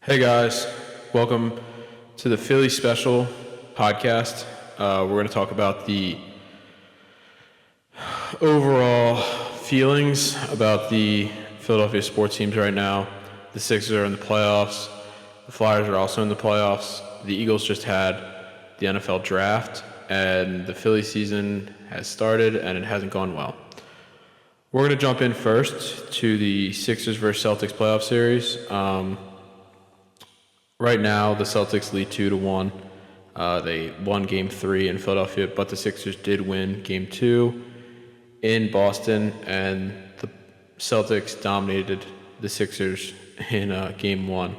Hey guys, welcome to the Philly Special podcast. We're going to talk about the overall feelings about the Philadelphia sports teams right now. The Sixers are in the playoffs. The Flyers are also in the playoffs. The Eagles just had the NFL draft, and the Philly season has started, and it hasn't gone well. We're going to jump in first to the Sixers versus Celtics playoff series. Right now, the Celtics lead 2-1. They won Game 3 in Philadelphia, but the Sixers did win Game 2 in Boston, and the Celtics dominated the Sixers in Game 1.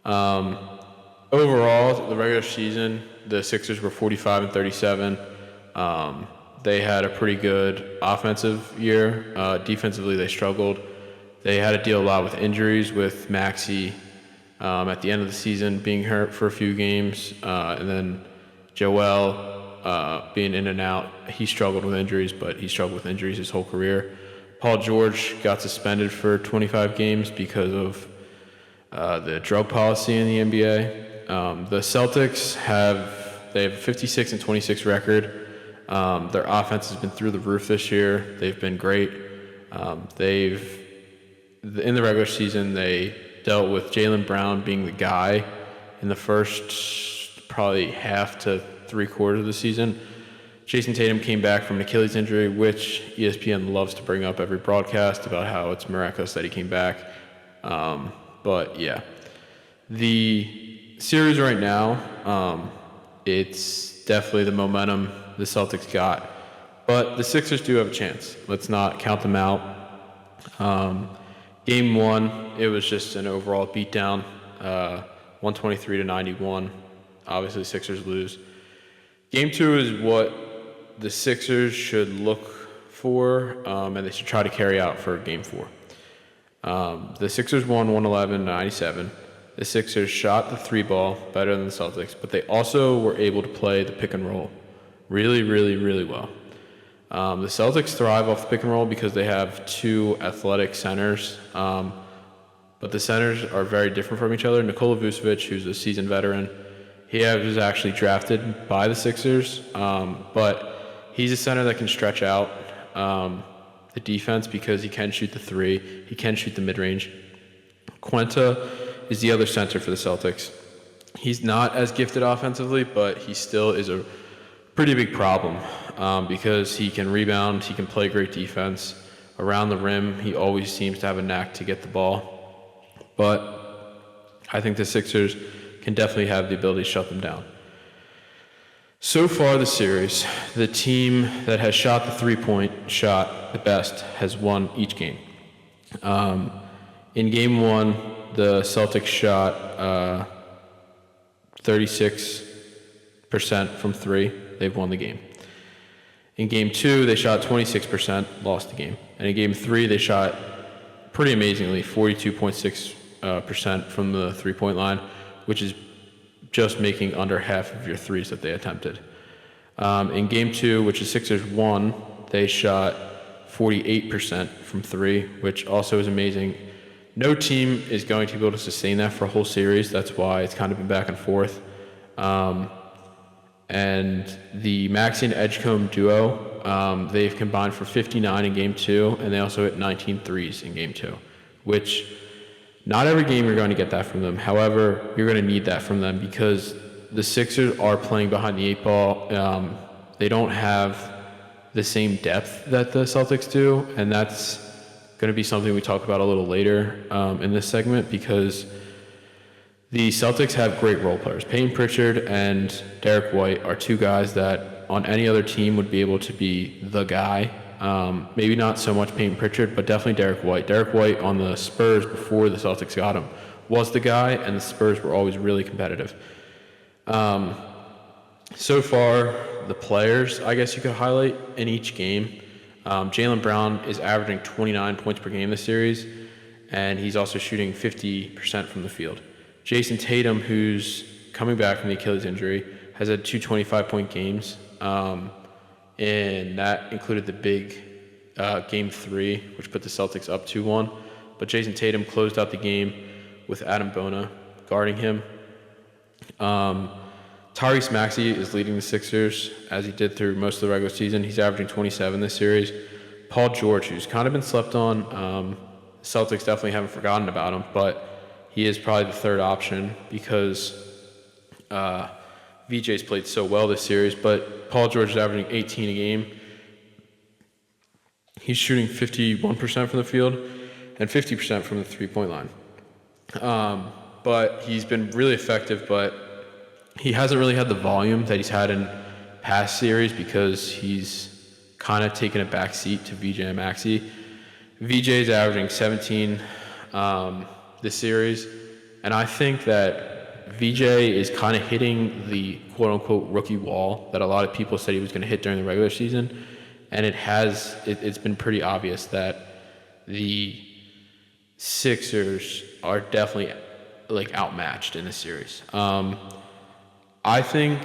Overall, the regular season, the Sixers were 45-37. They had a pretty good offensive year. Defensively, they struggled. They had to deal a lot with injuries, with Maxey at the end of the season being hurt for a few games, and then Joel being in and out. He struggled with injuries, but he struggled with injuries his whole career. Paul George got suspended for 25 games because of the drug policy in the NBA. The Celtics have a 56-26 record. Their offense has been through the roof this year. They've been great. In the regular season, they dealt with Jaylen Brown being the guy in the first probably half to three-quarters of the season. Jason Tatum came back from an Achilles injury, which ESPN loves to bring up every broadcast about how it's miraculous that he came back. But yeah, the series right now, it's definitely the momentum the Celtics got. But the Sixers do have a chance. Let's not count them out. Game 1, it was just an overall beatdown, 123-91. Obviously, the Sixers lose. Game 2 is what the Sixers should look for, and they should try to carry out for Game 4. The Sixers won 111-97. The Sixers shot the three ball better than the Celtics, but they also were able to play the pick and roll really, really, really well. The Celtics thrive off the pick and roll because they have two athletic centers, but the centers are very different from each other. Nikola Vucevic, who's a seasoned veteran, he was actually drafted by the Sixers, but he's a center that can stretch out the defense because he can shoot the three, he can shoot the mid-range. Quenta is the other center for the Celtics. He's not as gifted offensively, but he still is a pretty big problem because he can rebound, he can play great defense. Around the rim, he always seems to have a knack to get the ball. But I think the Sixers can definitely have the ability to shut them down. So far this series, the team that has shot the three-point shot the best has won each game. In Game 1, the Celtics shot 36% from three. They've won the game. In Game 2, they shot 26%, lost the game. And in Game 3, they shot pretty amazingly 42.6% from the three-point line, which is just making under half of your threes that they attempted. In Game 2, which is Sixers won, they shot 48% from three, which also is amazing. No team is going to be able to sustain that for a whole series. That's why it's kind of been back and forth. And the Maxey and Edgecombe duo, they've combined for 59 in Game 2, and they also hit 19 threes in Game 2, which not every game you're going to get that from them. However, you're going to need that from them because the Sixers are playing behind the eight ball. They don't have the same depth that the Celtics do, and that's going to be something we talk about a little later in this segment because the Celtics have great role players. Peyton Pritchard and Derek White are two guys that on any other team would be able to be the guy. Maybe not so much Peyton Pritchard, but definitely Derek White. Derek White on the Spurs before the Celtics got him was the guy, and the Spurs were always really competitive. So far, the players, I guess you could highlight in each game. Jaylen Brown is averaging 29 points per game this series, and he's also shooting 50% from the field. Jason Tatum, who's coming back from the Achilles injury, has had two 25-point games, and that included the big Game 3, which put the Celtics up 2-1. But Jason Tatum closed out the game with Adam Bona guarding him. Tyrese Maxey is leading the Sixers as he did through most of the regular season. He's averaging 27 this series. Paul George, who's kind of been slept on, Celtics definitely haven't forgotten about him, but he is probably the third option because VJ's played so well this series. But Paul George is averaging 18 a game. He's shooting 51% from the field and 50% from the three-point line. But he's been really effective, but he hasn't really had the volume that he's had in past series because he's kind of taken a back seat to VJ and Maxey. VJ is averaging 17 this series, and I think that VJ is kind of hitting the quote-unquote rookie wall that a lot of people said he was going to hit during the regular season, and it's been pretty obvious that the Sixers are definitely outmatched in this series. I think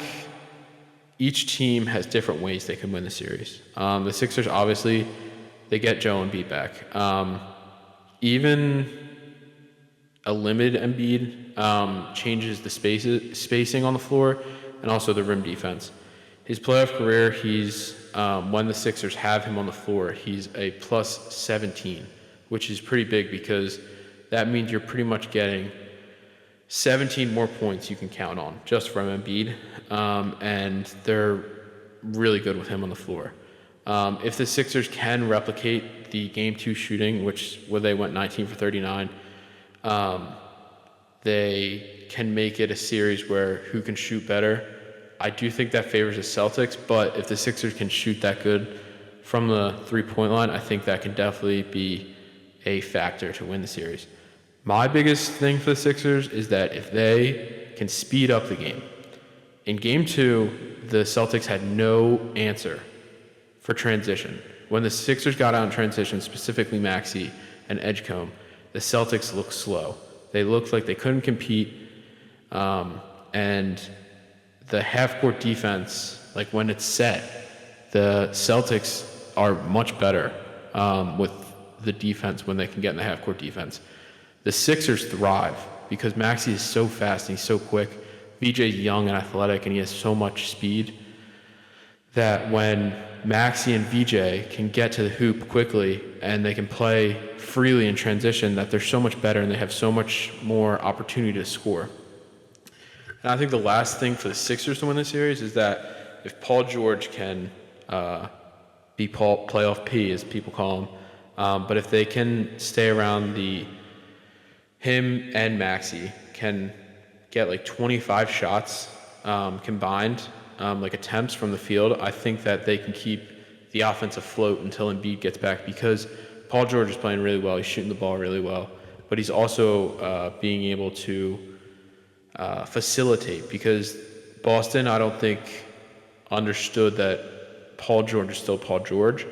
each team has different ways they can win the series. The Sixers, obviously, they get Joe Embiid back. Even a limited Embiid changes the spacing on the floor and also the rim defense. His playoff career, when the Sixers have him on the floor, he's a plus 17, which is pretty big because that means you're pretty much getting 17 more points you can count on just from Embiid, and they're really good with him on the floor. If the Sixers can replicate the Game 2 shooting, where they went 19 for 39, they can make it a series where who can shoot better. I do think that favors the Celtics, but if the Sixers can shoot that good from the three-point line, I think that can definitely be a factor to win the series. My biggest thing for the Sixers is that if they can speed up the game. In Game 2, the Celtics had no answer for transition. When the Sixers got out in transition, specifically Maxey and Edgecombe, the Celtics looked slow. They looked like they couldn't compete, and the half-court defense, when it's set, the Celtics are much better with the defense when they can get in the half-court defense. The Sixers thrive because Maxey is so fast and he's so quick. VJ's young and athletic and he has so much speed that when Maxey and VJ can get to the hoop quickly and they can play freely in transition, that they're so much better and they have so much more opportunity to score. And I think the last thing for the Sixers to win this series is that if Paul George can be playoff P, as people call him, but if they can stay around him and Maxey can get 25 shots combined, attempts from the field, I think that they can keep the offense afloat until Embiid gets back because Paul George is playing really well. He's shooting the ball really well, but he's also being able to facilitate because Boston, I don't think, understood that Paul George is still Paul George,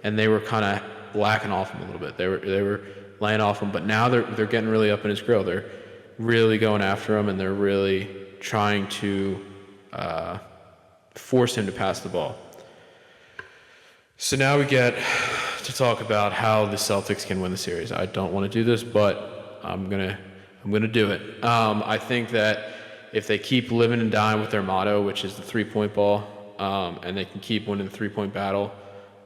and they were kind of lacking off him a little bit. They were laying off him, but now they're getting really up in his grill. They're really going after him, and they're really trying to force him to pass the ball. So now we get to talk about how the Celtics can win the series. I don't want to do this, but I'm gonna do it. I think that if they keep living and dying with their motto, which is the three-point ball, and they can keep winning the three-point battle,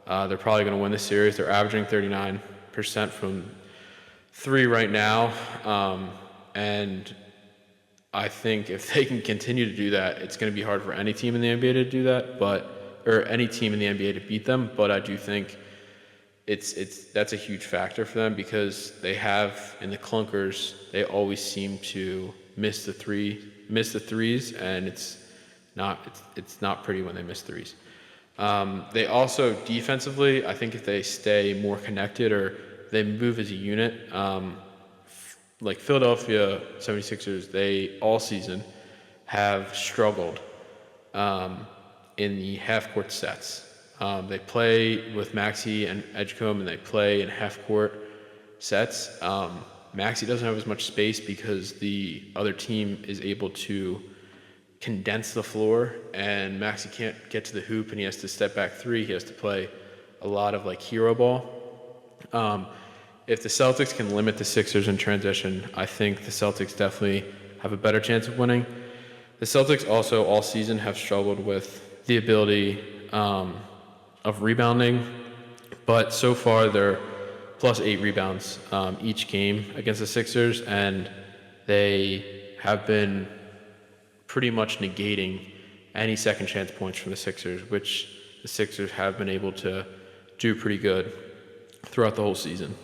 they're probably going to win the series. They're averaging 39% from three right now, and I think if they can continue to do that, it's going to be hard for any team in the NBA to do that, or any team in the NBA to beat them. But I do think that's a huge factor for them because they have in the clunkers, they always seem to miss the threes, and it's not pretty when they miss threes. They also defensively, I think if they stay more connected or they move as a unit, like Philadelphia 76ers, they all season have struggled in the half-court sets. They play with Maxey and Edgecombe, and they play in half-court sets. Maxey doesn't have as much space because the other team is able to condense the floor, and Maxey can't get to the hoop, and he has to step back three. He has to play a lot of hero ball. If the Celtics can limit the Sixers in transition, I think the Celtics definitely have a better chance of winning. The Celtics also all season have struggled with the ability of rebounding, but so far they're plus 8 rebounds each game against the Sixers, and they have been pretty much negating any second chance points from the Sixers, which the Sixers have been able to do pretty good throughout the whole season.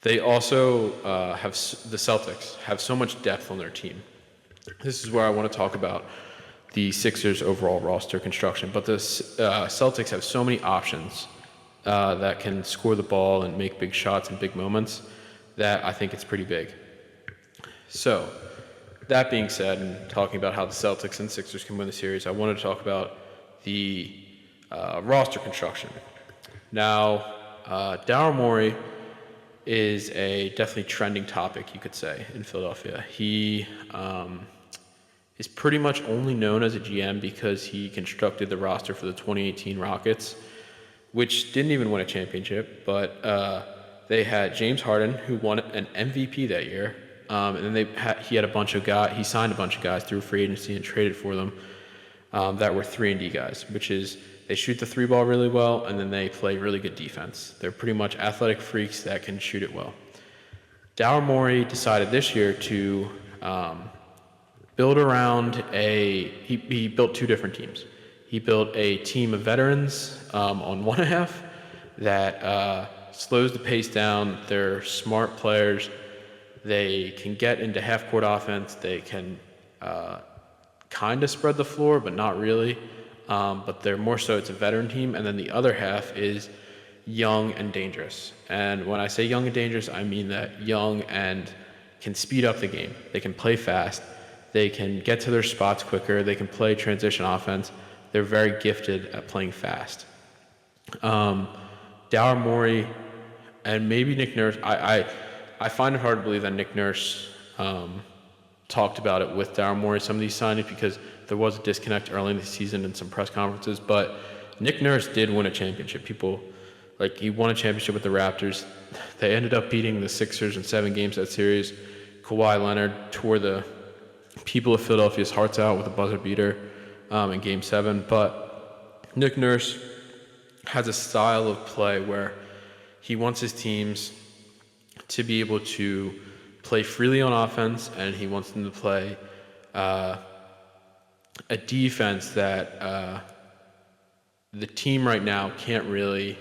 They also the Celtics have so much depth on their team. This is where I want to talk about the Sixers' overall roster construction. But the Celtics have so many options that can score the ball and make big shots in big moments that I think it's pretty big. So, that being said, and talking about how the Celtics and Sixers can win the series, I wanted to talk about the roster construction. Now, Daryl Morey is a definitely trending topic, you could say, in Philadelphia. He is pretty much only known as a GM because he constructed the roster for the 2018 Rockets, which didn't even win a championship, but they had James Harden, who won an MVP that year, and then he had a bunch of guys. He signed a bunch of guys through free agency and traded for them that were 3-and-D guys, which is they shoot the three ball really well, and then they play really good defense. They're pretty much athletic freaks that can shoot it well. Daryl Morey decided this year to build around he built two different teams. He built a team of veterans on one half that slows the pace down. They're smart players. They can get into half-court offense. They can kind of spread the floor, but not really. But they're more so, it's a veteran team. And then the other half is young and dangerous. And when I say young and dangerous, I mean that young and can speed up the game. They can play fast. They can get to their spots quicker. They can play transition offense. They're very gifted at playing fast. Daryl Morey and maybe Nick Nurse. I find it hard to believe that Nick Nurse talked about it with Daryl Morey, some of these signings, because there was a disconnect early in the season in some press conferences. But Nick Nurse did win a championship. He won a championship with the Raptors. They ended up beating the Sixers in 7 games that series. Kawhi Leonard tore the people of Philadelphia's hearts out with a buzzer beater in Game 7. But Nick Nurse has a style of play where he wants his teams to be able to play freely on offense, and he wants them to play a defense that the team right now can't really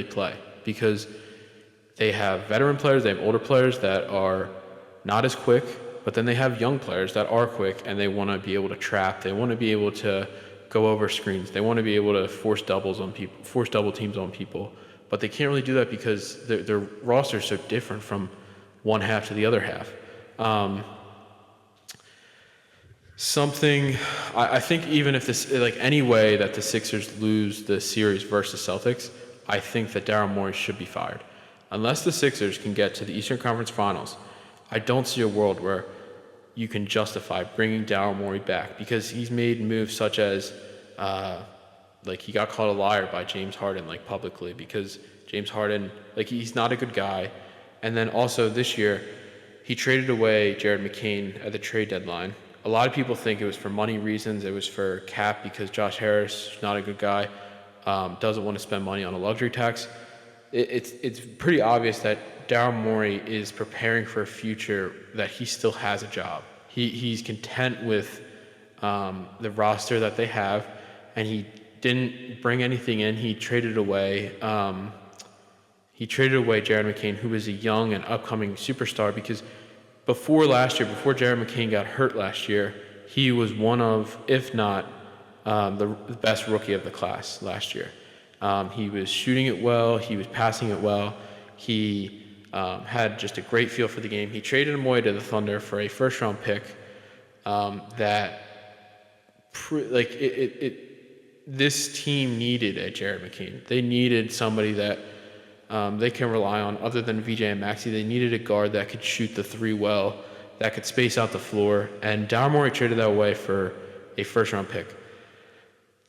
play, because they have veteran players, they have older players that are not as quick, but then they have young players that are quick, and they want to be able to trap. They want to be able to go over screens. They want to be able to force double teams on people. But they can't really do that because their roster is so different from one half to the other half. I think even if this, any way that the Sixers lose the series versus Celtics, I think that Daryl Morey should be fired. Unless the Sixers can get to the Eastern Conference Finals, I don't see a world where you can justify bringing Daryl Morey back, because he's made moves such as he got called a liar by James Harden publicly, because James Harden he's not a good guy. And then also this year he traded away Jared McCain at the trade deadline. A lot of people think it was for money reasons. It was for cap, because Josh Harris is not a good guy, doesn't want to spend money on a luxury tax. It's pretty obvious that Daryl Morey is preparing for a future that he still has a job. He's content with the roster that they have, and he didn't bring anything in. He traded away Jared McCain, who was a young and upcoming superstar, because before Jared McCain got hurt last year, he was one of, if not the best rookie of the class last year. He was shooting it well. He was passing it well. He had just a great feel for the game. He traded him away to the Thunder for a first-round pick this team needed a Jared McCain. They needed somebody that they can rely on other than VJ and Maxey. They needed a guard that could shoot the three well, that could space out the floor, and Daryl Morey traded that away for a first-round pick.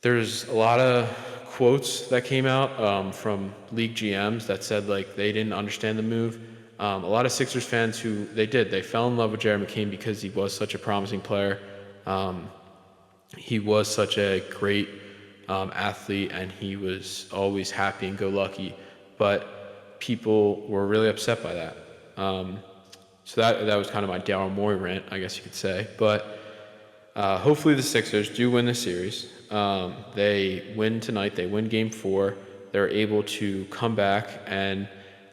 There's a lot of quotes that came out from league GMs that said they didn't understand the move. A lot of Sixers fans they fell in love with Jared McCain because he was such a promising player. Um, he was such a great athlete, and he was always happy and go lucky. But people were really upset by that. So that was kind of my Daryl Morey rant, I guess you could say. But hopefully the Sixers do win the series. They win tonight. They win Game 4. They're able to come back, and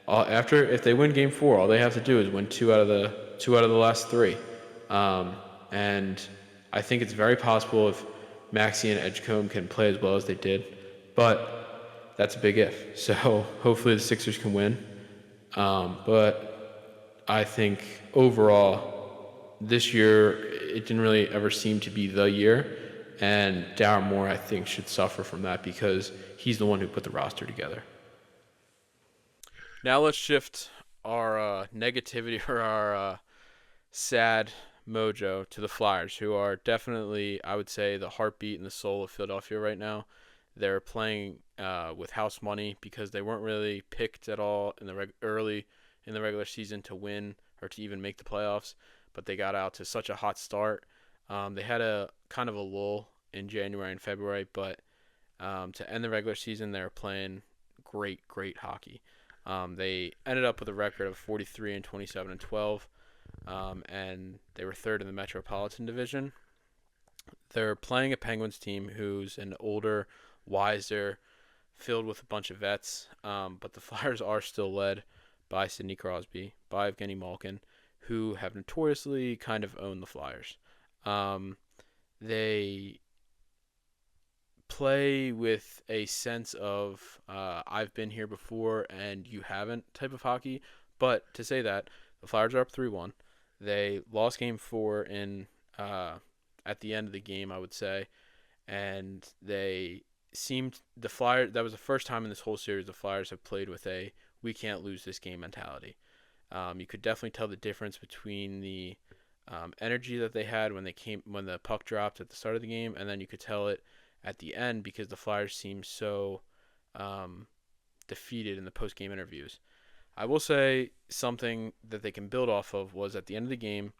if they win Game 4, all they have to do is win two out of the last three. And I think it's very possible if Maxey and Edgecombe can play as well as they did, but that's a big if. So hopefully the Sixers can win. But I think overall this year it didn't really ever seem to be the year, and Daryl Morey I think should suffer from that because he's the one who put the roster together. Now let's shift our negativity or our sad mojo to the Flyers, who are definitely, I would say, the heartbeat and the soul of Philadelphia right now. They're playing with house money because they weren't really picked at all in the early in the regular season to win or to even make the playoffs, but they got out to such a hot start. They had a kind of a lull in January and February, but to end the regular season, they were playing great hockey. They ended up with a record of 43 and 27 and 12. And they were third in the Metropolitan Division. They're playing a Penguins team who's an older, wiser, filled with a bunch of vets. But the Flyers are still led by Sidney Crosby, by Evgeny Malkin, who have notoriously kind of owned the Flyers. They play with a sense of I've been here before and you haven't type of hockey. But to say that, the Flyers are up 3-1. They lost Game 4 at the end of the game, I would say, and the Flyers. That was the first time in this whole series the Flyers have played with a "we can't lose this game" mentality. You could definitely tell the difference between the energy that they had when the puck dropped at the start of the game, and then you could tell it at the end because the Flyers seemed so defeated in the post-game interviews. I will say something that they can build off of was at the end of the game,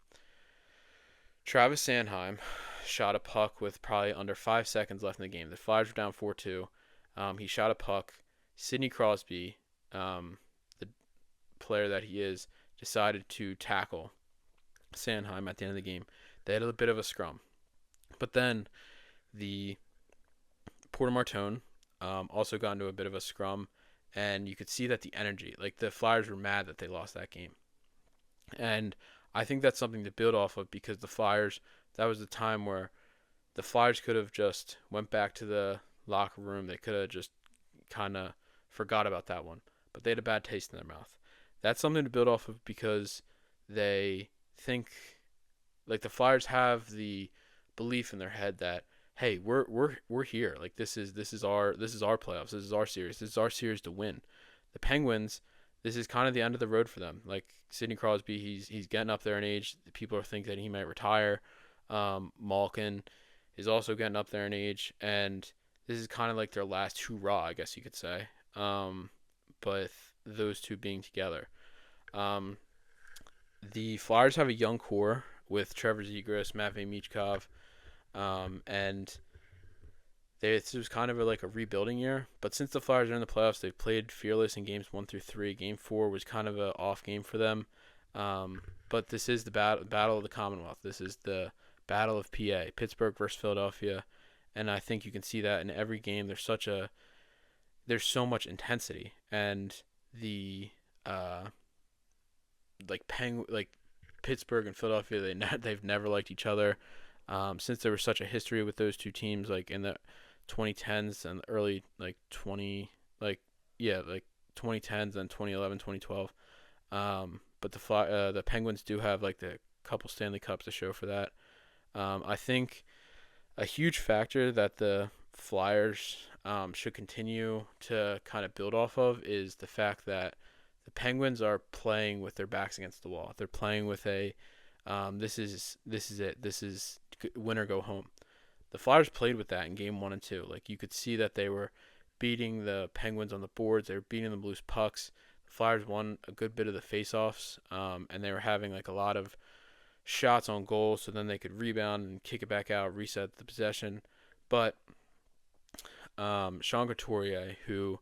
Travis Sanheim shot a puck with probably under 5 seconds left in the game. The Flyers were down 4-2. He shot a puck. Sidney Crosby, the player that he is, decided to tackle Sanheim at the end of the game. They had a bit of a scrum. But then the Porter Martone also got into a bit of a scrum. And you could see that the energy, like the Flyers were mad that they lost that game. And I think that's something to build off of because the Flyers, that was the time where the Flyers could have just went back to the locker room. They could have just kind of forgot about that one. But they had a bad taste in their mouth. That's something to build off of because they think, like the Flyers have the belief in their head that, hey, we're here. Like this is our playoffs. This is our series. This is our series to win. The Penguins, this is kind of the end of the road for them. Like Sidney Crosby, he's getting up there in age. People are thinking that he might retire. Malkin is also getting up there in age, and this is kind of like their last hurrah, I guess you could say. But those two being together, the Flyers have a young core with Trevor Zegras, Matvei Michkov. And this was kind of like a rebuilding year. But since the Flyers are in the playoffs, they've played fearless in games 1 through 3. Game 4 was kind of an off game for them. But this is the battle of the Commonwealth. This is the battle of PA, Pittsburgh versus Philadelphia. And I think you can see that in every game. There's so much intensity, and the Pittsburgh and Philadelphia, they've never liked each other. Since there was such a history with those two teams, like in the 2010s and early 2010s and 2011, 2012. But the Penguins do have like the couple Stanley Cups to show for that. I think a huge factor that the Flyers should continue to kind of build off of is the fact that the Penguins are playing with their backs against the wall. They're playing with a this is it. This is win or go home. The Flyers played with that in game 1 and 2. Like you could see that they were beating the Penguins on the boards. They were beating them loose pucks. The Flyers won a good bit of the faceoffs, and they were having like a lot of shots on goal, so then they could rebound and kick it back out, reset the possession. But Sean Couturier, who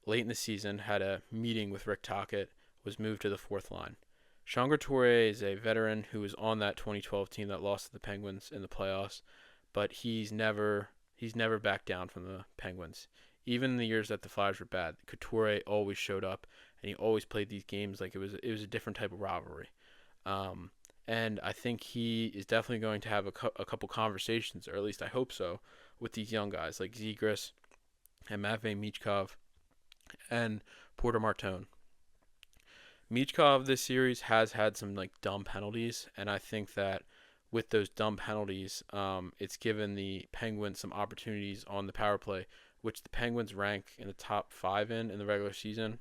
late in the season had a meeting with Rick Tocchet, was moved to the fourth line. Sean Couturier is a veteran who was on that 2012 team that lost to the Penguins in the playoffs, but he's never backed down from the Penguins. Even in the years that the Flyers were bad, Couturier always showed up, and he always played these games like it was a different type of rivalry. And I think he is definitely going to have a couple conversations, or at least I hope so, with these young guys like Zegras and Matvei Michkov and Porter Martone. Michkov this series has had some like dumb penalties, and I think that with those dumb penalties, it's given the Penguins some opportunities on the power play, which the Penguins rank in the top 5 in the regular season.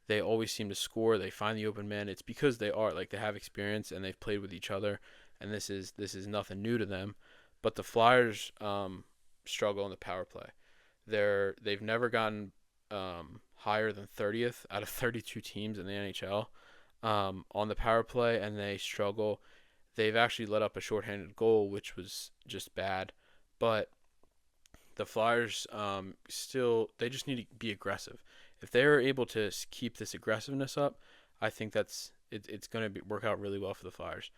They always seem to score. They find the open man. It's because they have experience and they've played with each other, and this is nothing new to them. But the Flyers struggle in the power play. They've never gotten higher than 30th out of 32 teams in the NHL on the power play, and they struggle. They've actually let up a shorthanded goal, which was just bad. But the Flyers they just need to be aggressive. If they're able to keep this aggressiveness up, I think it's going to work out really well for the Flyers.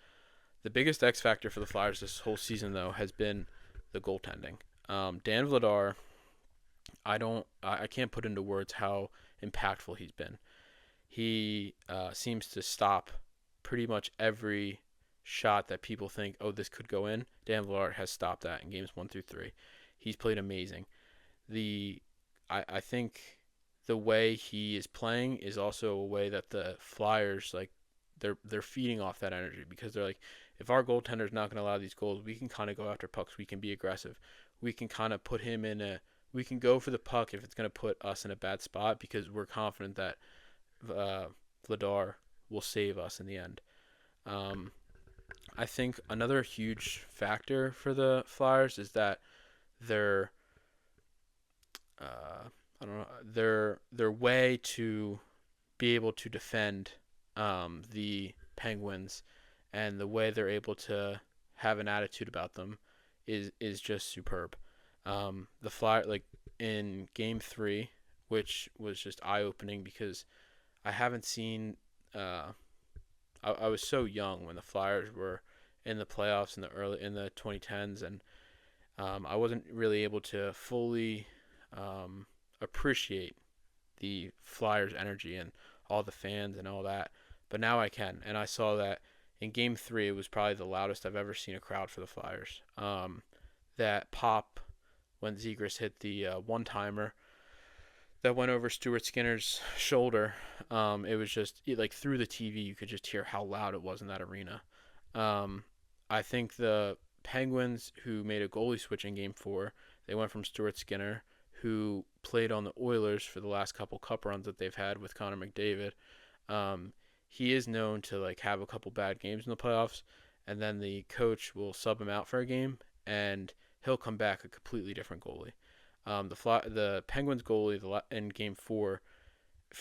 The biggest X factor for the Flyers this whole season, though, has been the goaltending. Dan Vladar, I can't put into words how impactful he's been. He seems to stop pretty much every shot that people think, oh, this could go in. Dan Vladar has stopped that in games 1 through 3. He's played amazing. I think the way he is playing is also a way that the Flyers, like, they're feeding off that energy, because they're like, if our goaltender's not going to allow these goals, we can kind of go after pucks. We can be aggressive. We can kind of put him we can go for the puck if it's going to put us in a bad spot, because we're confident that Vladar will save us in the end. I think another huge factor for the Flyers is that their way to be able to defend the Penguins, and the way they're able to have an attitude about them is just superb. The Flyers, like in Game 3, which was just eye-opening, because I haven't seen. I was so young when the Flyers were in the playoffs in the 2010s, and I wasn't really able to fully appreciate the Flyers' energy and all the fans and all that. But now I can, and I saw that in Game 3, it was probably the loudest I've ever seen a crowd for the Flyers. That pop when Zegras hit the one-timer that went over Stuart Skinner's shoulder, it was just, like, through the TV, you could just hear how loud it was in that arena. I think the Penguins, who made a goalie switch in Game 4, they went from Stuart Skinner, who played on the Oilers for the last couple cup runs that they've had with Connor McDavid. He is known to, like, have a couple bad games in the playoffs, and then the coach will sub him out for a game, and he'll come back a completely different goalie. The Penguins goalie in Game 4,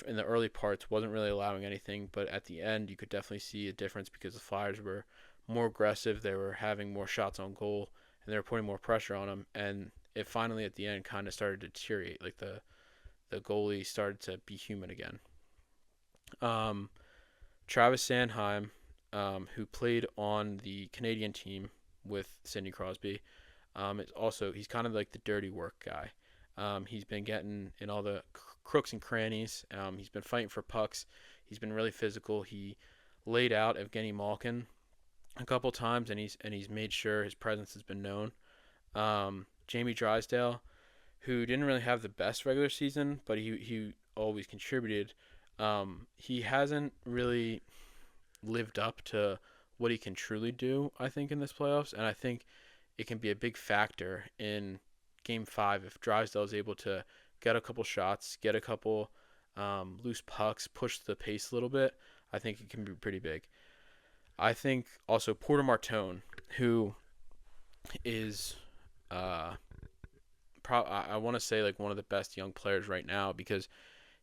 in the early parts, wasn't really allowing anything, but at the end, you could definitely see a difference, because the Flyers were more aggressive, they were having more shots on goal, and they were putting more pressure on them, and it finally at the end kind of started to deteriorate. Like, the goalie started to be human again. Travis Sanheim, who played on the Canadian team with Sidney Crosby, he's kind of like the dirty work guy. He's been getting in all the crooks and crannies. He's been fighting for pucks. He's been really physical. He laid out Evgeny Malkin a couple times, and he's made sure his presence has been known. Jamie Drysdale, who didn't really have the best regular season, but he always contributed. He hasn't really lived up to what he can truly do, I think, in this playoffs, and I think it can be a big factor in Game 5 if Drysdale is able to get a couple shots, get a couple loose pucks, push the pace a little bit. I think it can be pretty big. I think also Porter Martone, who is I want to say like one of the best young players right now, because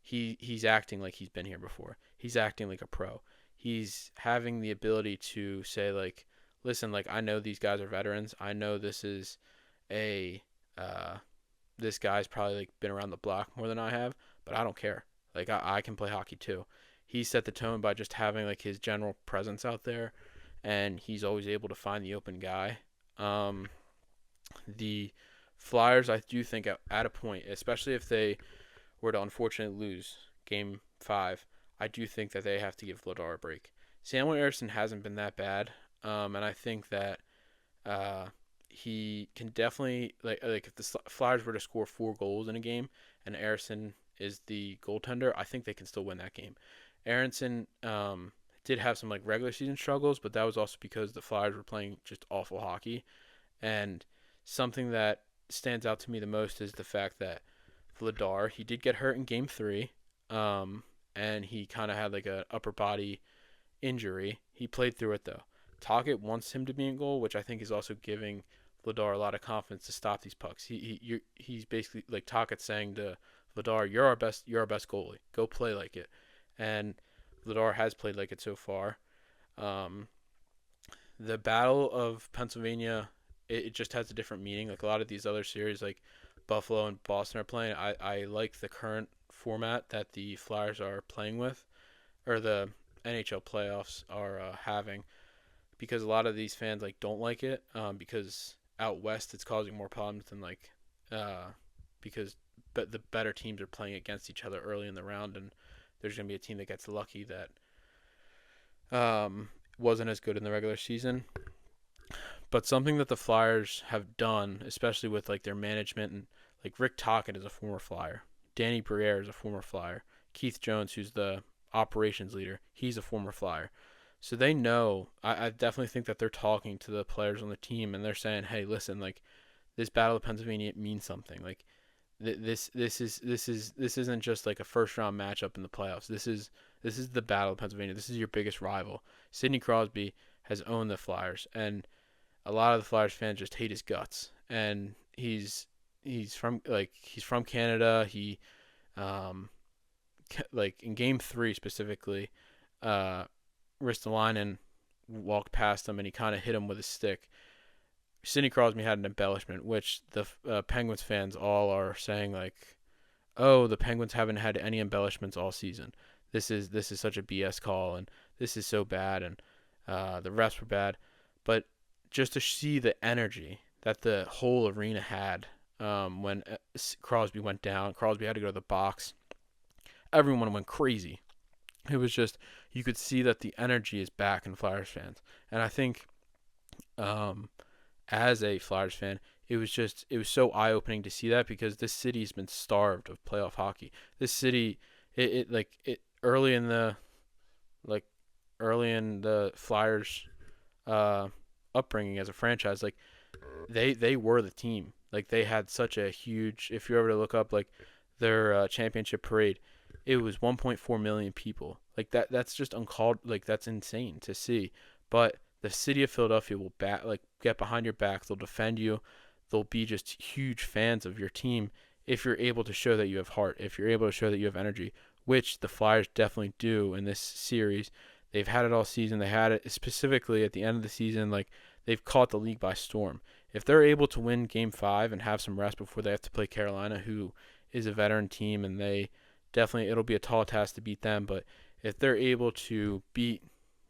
he's acting like he's been here before. He's acting like a pro. He's having the ability to say like, listen, like I know these guys are veterans. I know this is a this guy's probably like been around the block more than I have, but I don't care. Like I can play hockey too. He set the tone by just having like his general presence out there, and he's always able to find the open guy. Um, the Flyers, I do think at a point, especially if they were to unfortunately lose Game 5, I do think that they have to give Vladar a break. Samuel Eriksson hasn't been that bad, and I think that uh, he can definitely like if the Flyers were to score 4 goals in a game and Eriksson is the goaltender, I think they can still win that game. Eriksson did have some like regular season struggles, but that was also because the Flyers were playing just awful hockey. And something that stands out to me the most is the fact that Vladar, he did get hurt in Game 3, and he kind of had like a upper body injury. He played through it though. Tocchet wants him to be in goal, which I think is also giving Vladar a lot of confidence to stop these pucks. He's basically like Tocchet saying to Vladar, you're our best goalie. Go play like it." And Vladar has played like it so far. Um, the Battle of Pennsylvania, it just has a different meaning. Like a lot of these other series, like Buffalo and Boston are playing. I like the current format that the Flyers are playing with, or the NHL playoffs are having, because a lot of these fans like don't like it, because out west it's causing more problems than like because the better teams are playing against each other early in the round, and there's going to be a team that gets lucky that wasn't as good in the regular season. But something that the Flyers have done, especially with like their management, and like Rick Tocchet is a former Flyer, Danny Briere is a former Flyer, Keith Jones, who's the operations leader, he's a former Flyer. So they know. I definitely think that they're talking to the players on the team, and they're saying, "Hey, listen, like this Battle of Pennsylvania, it means something. Like this isn't just like a first round matchup in the playoffs. This is the Battle of Pennsylvania. This is your biggest rival." Sidney Crosby has owned the Flyers, and a lot of the Flyers fans just hate his guts. And he's from Canada. He um like in Game 3 specifically, Ristolainen walked past him and he kind of hit him with a stick. Sidney Crosby had an embellishment, which the Penguins fans all are saying like, "Oh, the Penguins haven't had any embellishments all season. This is such a BS call, and this is so bad, and the refs were bad." But just to see the energy that the whole arena had when Crosby went down, Crosby had to go to the box. Everyone went crazy. It was just, you could see that the energy is back in Flyers fans, and I think um, as a Flyers fan, it was so eye opening to see that, because this city's been starved of playoff hockey. This city, it early in the like early in the Flyers uh, upbringing as a franchise, like they were the team. Like they had such a huge. If you ever to look up like their championship parade, it was 1.4 million people. Like that's just uncalled. Like that's insane to see. But the city of Philadelphia will get behind your back. They'll defend you. They'll be just huge fans of your team if you're able to show that you have heart. If you're able to show that you have energy, which the Flyers definitely do in this series. They've had it all season. They had it specifically at the end of the season. Like they've caught the league by storm. If they're able to win Game 5 and have some rest before they have to play Carolina, who is a veteran team, and they definitely, it'll be a tall task to beat them. But if they're able to beat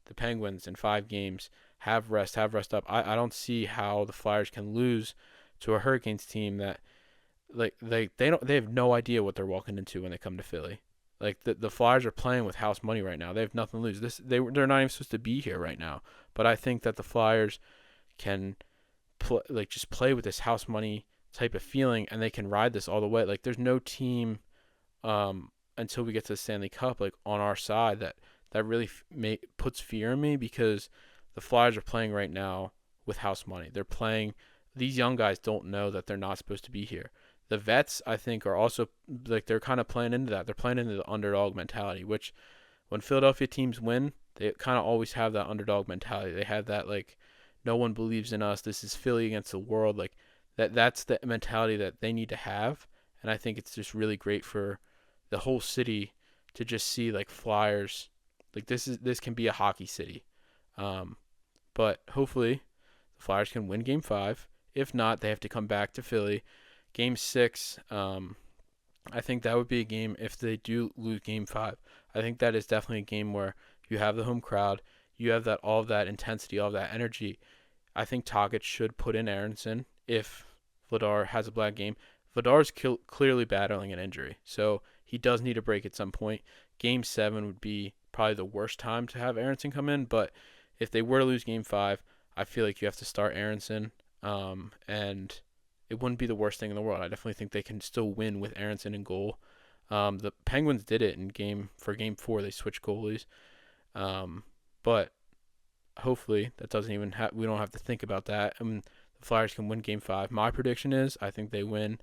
the Penguins in 5 games, have rest up, I don't see how the Flyers can lose to a Hurricanes team that they have no idea what they're walking into when they come to Philly. Like the Flyers are playing with house money right now. They have nothing to lose. They're not even supposed to be here right now. But I think that the Flyers can just play with this house money type of feeling, and they can ride this all the way. Like there's no team until we get to the Stanley Cup like on our side that really puts fear in me, because the Flyers are playing right now with house money. They're playing. These young guys don't know that they're not supposed to be here. The vets, I think, are also like they're kind of playing into that. They're playing into the underdog mentality, which when Philadelphia teams win, they kind of always have that underdog mentality. They have that like, no one believes in us. This is Philly against the world. Like that's the mentality that they need to have, and I think it's just really great for the whole city to just see like Flyers. Like this can be a hockey city. Um, but hopefully the Flyers can win Game 5. If not, they have to come back to Philly. Game 6, I think that would be a game if they do lose Game 5. I think that is definitely a game where you have the home crowd, you have that all of that intensity, all of that energy. I think Tocchet should put in Aronson if Vladar has a bad game. Vladar's clearly battling an injury, so he does need a break at some point. Game 7 would be probably the worst time to have Aronson come in, but if they were to lose Game 5, I feel like you have to start Aronson, and it wouldn't be the worst thing in the world. I definitely think they can still win with Aronson in goal. The Penguins did it in Game 4. They switched goalies, but hopefully that doesn't even we don't have to think about that. I mean, the Flyers can win Game 5. My prediction is I think they win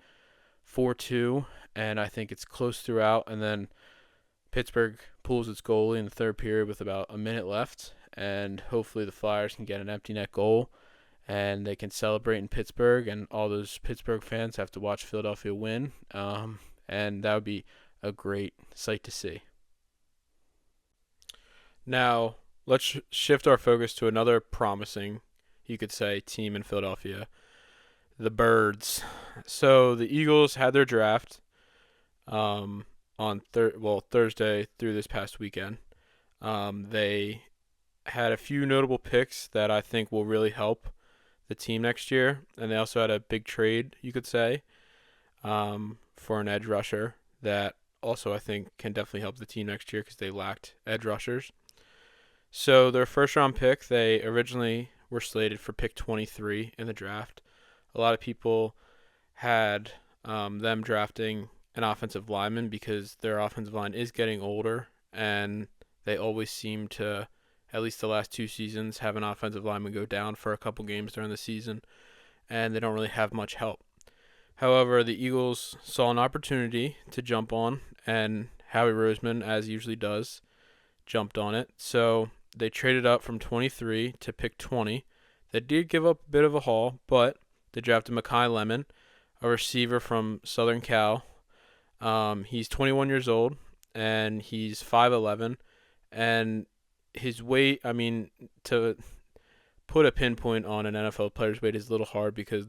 4-2, and I think it's close throughout, and then Pittsburgh pulls its goalie in the third period with about a minute left, and hopefully the Flyers can get an empty net goal, and they can celebrate in Pittsburgh, and all those Pittsburgh fans have to watch Philadelphia win, and that would be a great sight to see. Now, let's shift our focus to another promising, you could say, team in Philadelphia, the Birds. So the Eagles had their draft on Thursday through this past weekend. They had a few notable picks that I think will really help the team next year, and they also had a big trade, you could say, for an edge rusher that also I think can definitely help the team next year because they lacked edge rushers. So their first round pick, they originally were slated for pick 23 in the draft. A lot of people had them drafting an offensive lineman because their offensive line is getting older, and they always seem to, at least the last 2 seasons, have an offensive lineman go down for a couple games during the season, and they don't really have much help. However, the Eagles saw an opportunity to jump on, and Howie Roseman, as he usually does, jumped on it. So they traded up from 23 to pick 20. They did give up a bit of a haul, but they drafted Mekhi Lemon, a receiver from Southern Cal. He's 21 years old, and he's 5'11", and his weight, I mean, to put a pinpoint on an NFL player's weight is a little hard because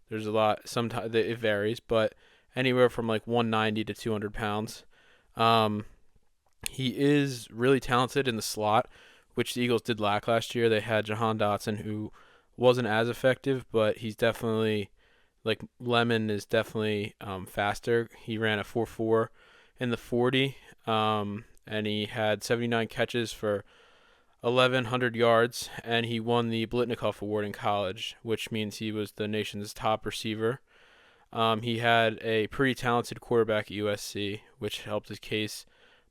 there's a lot, sometimes it varies, but anywhere from like 190 to 200 pounds. He is really talented in the slot, which the Eagles did lack last year. They had Jahan Dotson, who wasn't as effective, but he's definitely, like Lemon is definitely faster. He ran a 4.4 in the 40, and he had 79 catches for 1,100 yards, and he won the Blitnikoff Award in college, which means he was the nation's top receiver. He had a pretty talented quarterback at USC, which helped his case,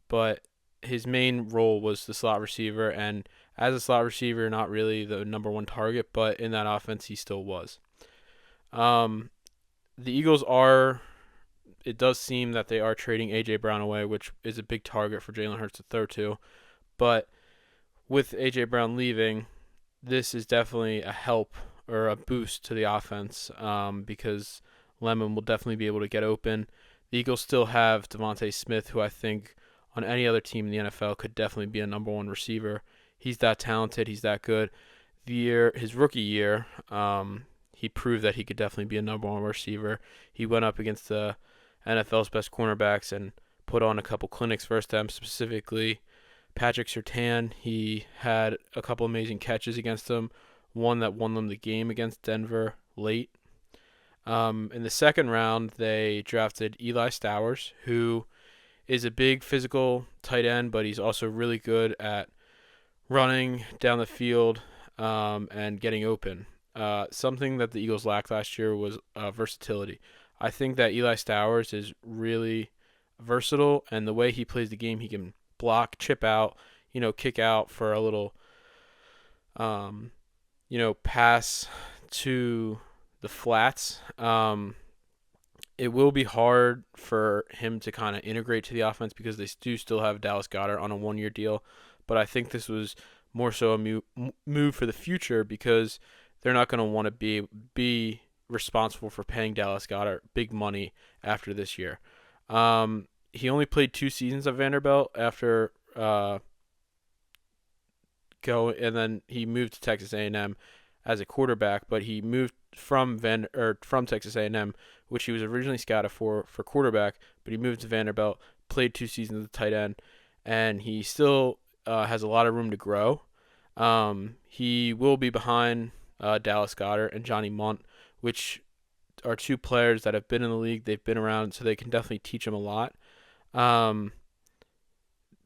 but his main role was the slot receiver, and as a slot receiver, not really the number one target, but in that offense, he still was. The Eagles it does seem that they are trading A.J. Brown away, which is a big target for Jalen Hurts to throw to, but with A.J. Brown leaving, this is definitely a help or a boost to the offense because Lemon will definitely be able to get open. The Eagles still have Devontae Smith, who I think on any other team in the NFL could definitely be a number one receiver. He's that talented. He's that good. His rookie year, he proved that he could definitely be a number one receiver. He went up against the NFL's best cornerbacks and put on a couple clinics versus them, specifically Patrick Surtain. He had a couple amazing catches against them, one that won them the game against Denver late. In the second round, they drafted Eli Stowers, who is a big physical tight end, but he's also really good at running down the field and getting open. Something that the Eagles lacked last year was versatility. I think that Eli Stowers is really versatile, and the way he plays the game, he can block, chip out, kick out for a little, pass to the flats. It will be hard for him to kind of integrate to the offense because they do still have Dallas Goedert on a 1-year deal. But I think this was more so a move for the future because they're not going to want to be responsible for paying Dallas Goedert big money after this year. he only played 2 seasons at Vanderbilt after and then he moved to Texas A&M as a quarterback, but he moved from Texas A&M, which he was originally scouted for quarterback, but he moved to Vanderbilt, played 2 seasons at tight end, and he still has a lot of room to grow. He will be behind Dallas Goedert and Johnny Munt, which are two players that have been in the league. They've been around, so they can definitely teach him a lot. Um,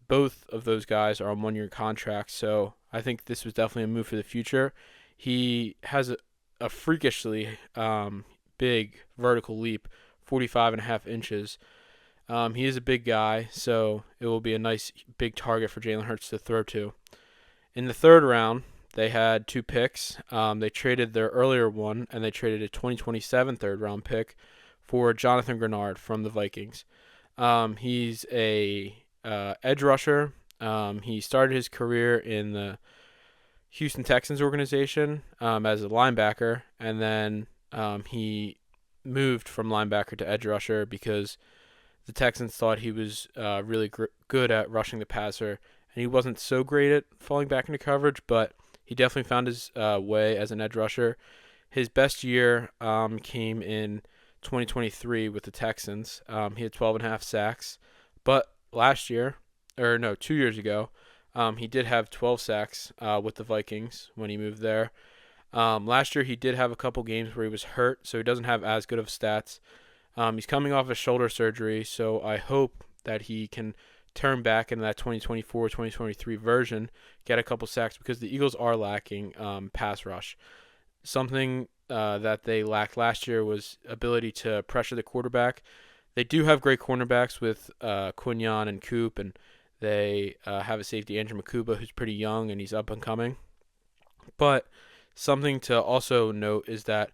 Both of those guys are on 1-year contracts, so I think this was definitely a move for the future. He has a freakishly big vertical leap, 45.5 inches. He is a big guy, so it will be a nice big target for Jalen Hurts to throw to. In the third round, they had 2 picks. They traded their earlier one, and they traded a 2027 third-round pick for Jonathan Grenard from the Vikings. He's a edge rusher. He started his career in the Houston Texans organization as a linebacker, and then he moved from linebacker to edge rusher because the Texans thought he was really good at rushing the passer, and he wasn't so great at falling back into coverage, but he definitely found his way as an edge rusher. His best year came in 2023 with the Texans. He had 12.5 sacks, but 2 years ago, he did have 12 sacks with the Vikings when he moved there. Last year, he did have a couple games where he was hurt, so he doesn't have as good of stats. He's coming off a shoulder surgery, so I hope that he can turn back into that 2024-2023 version, get a couple sacks, because the Eagles are lacking pass rush. Something that they lacked last year was ability to pressure the quarterback. They do have great cornerbacks with Quinyon and Coop, and they have a safety, Andrew Makuba, who's pretty young, and he's up and coming. But something to also note is that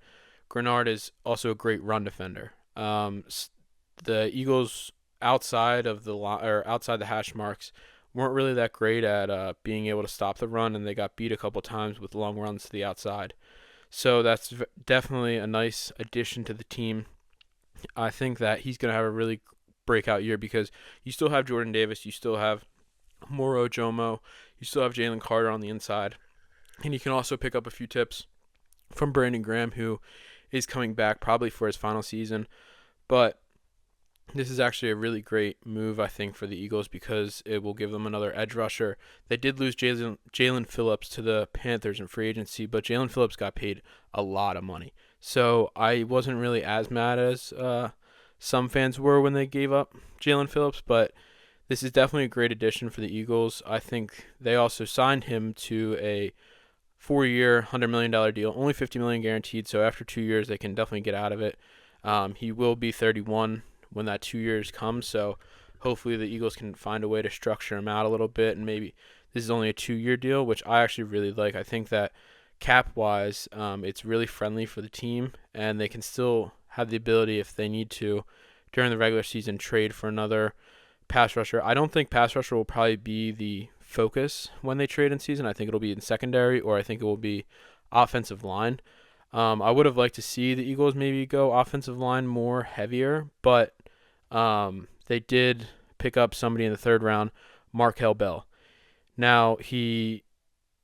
Grenard is also a great run defender. The Eagles outside the hash marks weren't really that great at being able to stop the run, and they got beat a couple times with long runs to the outside. So that's definitely a nice addition to the team. I think that he's going to have a really breakout year because you still have Jordan Davis, you still have Moro Jomo, you still have Jalen Carter on the inside, and you can also pick up a few tips from Brandon Graham, who is coming back probably for his final season. But this is actually a really great move, I think, for the Eagles because it will give them another edge rusher. They did lose Jalen Phillips to the Panthers in free agency, but Jalen Phillips got paid a lot of money. So I wasn't really as mad as some fans were when they gave up Jalen Phillips, but this is definitely a great addition for the Eagles. I think they also signed him to a 4-year, $100 million deal, only $50 million guaranteed, so after 2 years they can definitely get out of it. He will be 31 when that 2 years comes, so hopefully the Eagles can find a way to structure him out a little bit, and maybe this is only a 2-year deal, which I actually really like. I think that cap-wise, it's really friendly for the team, and they can still have the ability, if they need to, during the regular season, trade for another pass rusher. I don't think pass rusher will probably be the focus when they trade in season. I think it'll be in secondary, or I think it will be offensive line. I would have liked to see the Eagles maybe go offensive line more heavier, but they did pick up somebody in the third round, Markel Bell. Now, he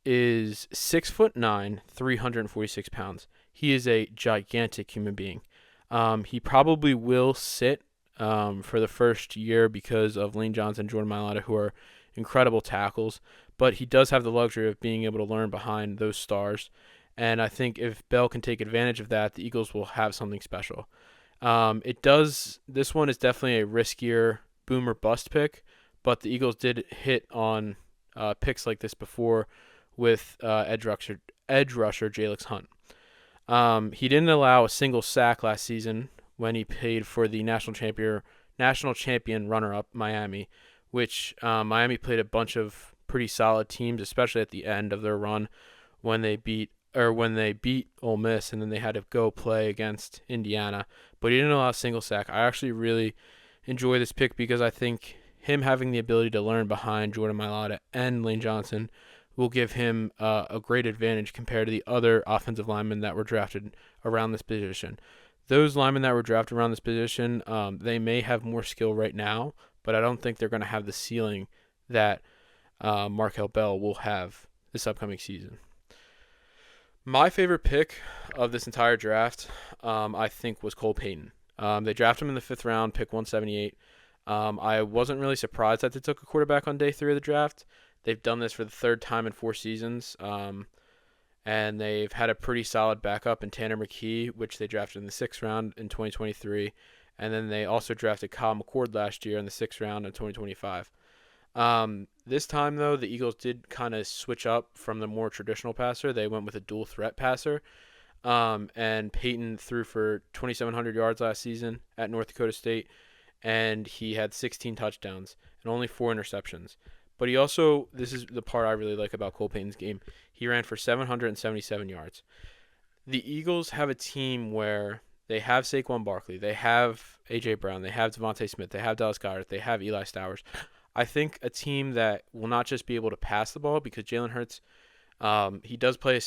is 6'9", 346 pounds. He is a gigantic human being. He probably will sit for the first year because of Lane Johnson, Jordan Mailata, who are incredible tackles, but he does have the luxury of being able to learn behind those stars. And I think if Bell can take advantage of that, the Eagles will have something special. This one is definitely a riskier boom or bust pick, but the Eagles did hit on picks like this before with edge rusher Jalix Hunt. He didn't allow a single sack last season when he played for the national champion runner-up Miami, which Miami played a bunch of pretty solid teams, especially at the end of their run when they beat Ole Miss, and then they had to go play against Indiana. But he didn't allow a single sack. I actually really enjoy this pick because I think him having the ability to learn behind Jordan Mailata and Lane Johnson will give him a great advantage compared to the other offensive linemen that were drafted around this position. Those linemen that were drafted around this position, they may have more skill right now, but I don't think they're going to have the ceiling that Markel Bell will have this upcoming season. My favorite pick of this entire draft, I think, was Cole Payton. They drafted him in the 5th round, pick 178. I wasn't really surprised that they took a quarterback on day 3 of the draft. They've done this for the 3rd time in 4 seasons, and they've had a pretty solid backup in Tanner McKee, which they drafted in the 6th round in 2023, and then they also drafted Kyle McCord last year in the 6th round in 2025. This time, though, the Eagles did kind of switch up from the more traditional passer. They went with a dual threat passer, and Peyton threw for 2,700 yards last season at North Dakota State, and he had 16 touchdowns and only 4 interceptions. But he also, this is the part I really like about Cole Payton's game, he ran for 777 yards. The Eagles have a team where they have Saquon Barkley, they have A.J. Brown, they have Devontae Smith, they have Dallas Goedert, they have Eli Stowers. I think a team that will not just be able to pass the ball, because Jalen Hurts, he does play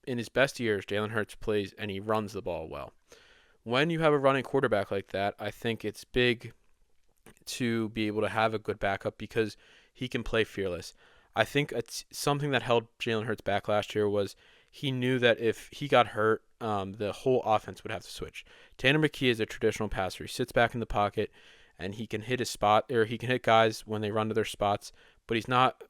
in his best years, Jalen Hurts plays and he runs the ball well. When you have a running quarterback like that, I think it's big to be able to have a good backup because he can play fearless. I think something that held Jalen Hurts back last year was he knew that if he got hurt, the whole offense would have to switch. Tanner McKee is a traditional passer. He sits back in the pocket and he can hit his spot, or he can hit guys when they run to their spots, but he's not